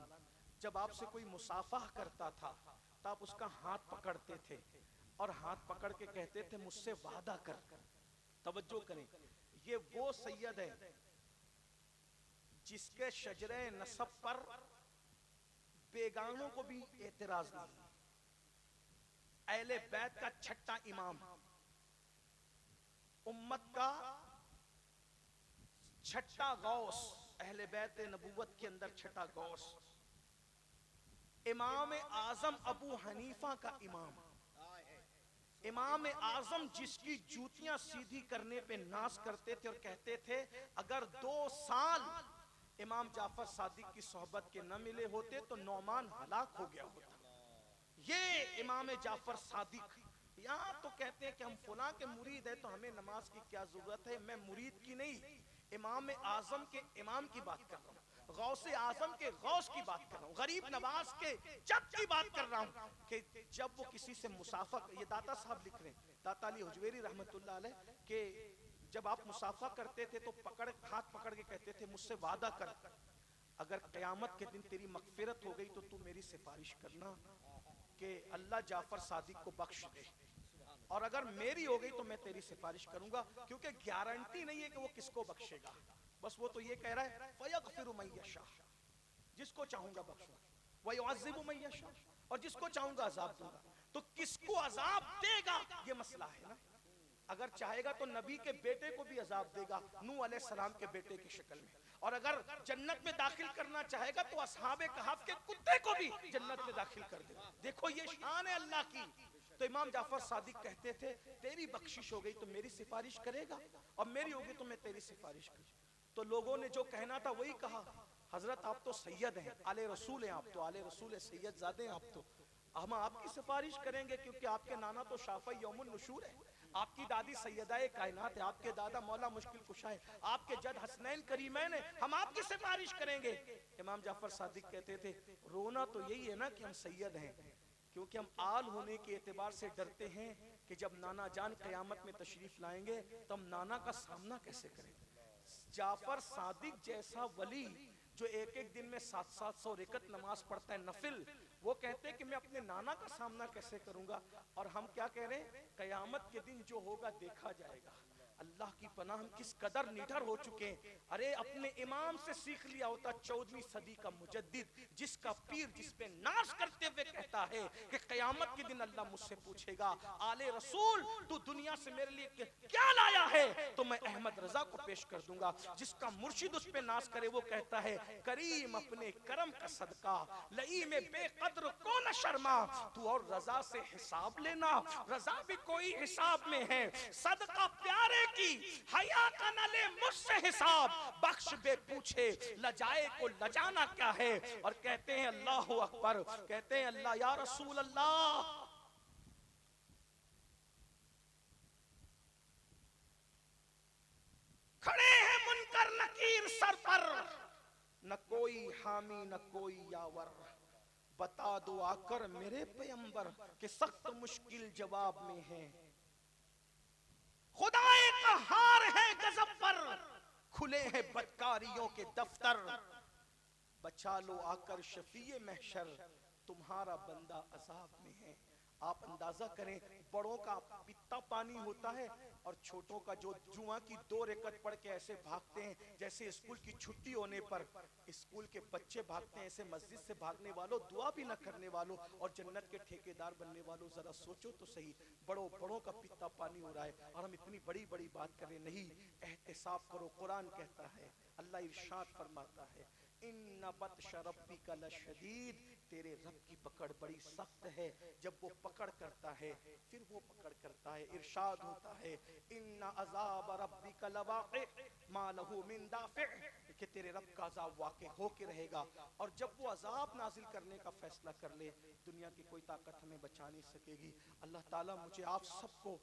جب آپ سے کوئی مصافحہ کرتا تھا تو آپ اس کا ہاتھ پکڑتے تھے، اور ہاتھ پکڑ کے کہتے تھے مجھ سے وعدہ کر۔ توجہ کریں، یہ وہ سید ہے جس کے شجرہ نسب پر بیگانوں کو بھی اعتراض نہیں، اہل بیت کا چھٹا امام، امت کا چھٹا غوث، اہل بیت نبوت کے اندر چھٹا غوث، امام اعظم ابو حنیفہ کا امام، امام اعظم جس کی جوتیاں سیدھی کرنے پہ ناز کرتے تھے اور کہتے تھے اگر 2 سال امام جعفر صادق کی صحبت کے نہ ملے ہوتے تو نعمان ہلاک ہو گیا ہوتا۔ یہ امام جعفر صادق یہاں تو کہتے ہیں کہ ہم فلاں کے مرید ہیں تو ہمیں نماز کی کیا ضرورت ہے. میں مرید کی نہیں، امام اعظم کے امام کی بات کر رہا ہوں، غوث اعظم کے غوث کی بات کر رہا ہوں، غریب نواز کے جد کی بات کر رہا ہوں کہ جب وہ کسی سے مسافہ، یہ داتا صاحب لکھ رہے ہیں، داتا علی حجویری رحمت اللہ علیہ، کہ جب آپ مسافہ کرتے تھے تو ہاتھ پکڑ کے کہتے تھے مجھ سے وعدہ کر، اگر قیامت کے دن تیری مغفرت ہو گئی تو تو میری سفارش کرنا کہ اللہ جعفر صادق کو بخش دے، اور اگر میری ہو گئی تو میں تیری سفارش کروں گا، کیونکہ گارنٹی نہیں ہے کہ وہ کس کو بخشے گا. بس وہ تو یہ کہہ رہا ہے فَيَغْفِرُ مَن يَشَاءُ، جس کو چاہوں گا بخشوں گا، وَيُعَذِّبُ مَن يَشَاءُ، اور جس کو چاہوں گا عذاب دوں گا. تو کس کو عذاب دے گا یہ مسئلہ ہے نا. اگر چاہے گا تو نبی کے بیٹے کو بھی عذاب دے گا، نوح علیہ السلام کے بیٹے کی شکل میں، اور اگر جنت میں داخل کرنا چاہے گا تو اصحاب کہف کے کتے کو بھی جنت میں داخل کر دے گا. دیکھو یہ شان ہے اللہ کی. تو امام جعفر صادق کہتے تھے تیری بخشش ہو گئی تو میری سفارش کرے گا، اور میری ہوگی تو میں تیری سفارش کروں. تو لوگوں نے جو کہنا تھا وہی کہا، حضرت آپ تو سید ہیں، آل رسول ہیں، آپ تو آل رسول ہیں، سید زادے ہیں آپ تو، ہم آپ کی سفارش کریں گے کیونکہ آپ کے نانا تو شافع یوم النشور ہے، آپ کی دادی سیدہ کائنات ہے، آپ کے دادا مولا مشکل کشا ہے، آپ کے جد حسنین کریمین ہیں، ہم آپ کی سفارش کریں گے. امام جعفر صادق کہتے تھے رونا تو یہی ہے نا کہ ہم سید ہیں، کیونکہ ہم آل ہونے کے اعتبار سے ڈرتے ہیں کہ جب نانا جان قیامت میں تشریف لائیں گے تو ہم نانا کا سامنا کیسے کریں. جعفر صادق جیسا ولی جو ایک ایک دن میں 700 رکعت نماز پڑھتا ہے نفل، وہ کہتے ہیں کہ میں اپنے نانا کا سامنا کیسے کروں گا. اور ہم کیا کہہ رہے ہیں، قیامت کے دن جو ہوگا دیکھا جائے گا. اللہ کی پناہ ہم کس قدر نڈر ہو چکے ہیں. ارے اپنے امام سے سیکھ لیا ہوتا 14ویں صدی کا مجدد، جس کا پیر جس پہ ناز کرتے ہوئے کہتا ہے کہ قیامت کے دن اللہ مجھ سے پوچھے گا آل رسول تو دنیا سے میرے لیے کیا لایا ہے، تو میں احمد رضا کو پیش کر دوں گا. جس کا مرشد اس پہ ناز کرے وہ کہتا ہے کریم اپنے کرم کا صدقہ لئیم بے قدر کو نہ شرما، تو اور رضا سے حساب لینا، رضا بھی کوئی حساب میں ہے، صدقہ پیارے کی حیا کا نہ لے مجھ سے حساب، بخش بے پوچھے لجائے کو لجانا کیا ہے. اور کہتے ہیں اللہ اکبر، کہتے ہیں اللہ یا رسول اللہ، کھڑے ہیں منکر نکیر سر پر، نہ کوئی حامی نہ کوئی یاور، بتا دو آ کر میرے پیمبر کہ سخت مشکل جواب میں ہے. خدائے قہار ہے غضب پر، کھلے ہیں بدکاریوں کے دفتر، بچا لو آ کر شفیع محشر، تمہارا بندہ عذاب میں ہے. آپ اندازہ کریں بڑوں کا پتا پانی ہوتا ہے اور چھوٹوں کا جو جمعہ کی 2 رکعت پڑھ کے ایسے بھاگتے ہیں جیسے اسکول کی چھٹی ہونے پر اسکول کے بچے بھاگتے ہیں، ایسے مسجد سے بھاگنے والوں، دعا بھی نہ کرنے والوں اور جنت کے ٹھیکیدار بننے والوں، ذرا سوچو تو صحیح. بڑوں کا پتا پانی ہو رہا ہے اور ہم اتنی بڑی بڑی بات کریں. نہیں، احتساب کرو. قرآن کہتا ہے، اللہ ارشاد فرماتا ہے ان بطش ربک لشدید، تیرے رب کی پکڑ بڑی سخت ہے. جب وہ پکڑ کرتا ہے پھر وہ پکڑ کرتا ہے. ارشاد ہوتا ہے ان عذاب ربک لواقع ما له من دافع، کہ تیرے رب کا عذاب واقع ہو کے رہے گا، اور جب وہ عذاب نازل کرنے کا فیصلہ کر لے دنیا کی کوئی طاقت ہمیں بچا نہیں سکے گی. اللہ تعالیٰ مجھے آپ سب کو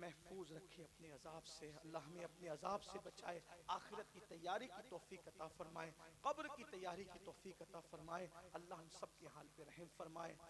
محفوظ رکھے اپنے عذاب سے. اللہ ہمیں اپنے عذاب سے بچائے، آخرت کی تیاری کی توفیق عطا فرمائے، قبر کی تیاری کی توفیق عطا فرمائے. اللہ ہم سب کے حال پہ رحم فرمائے.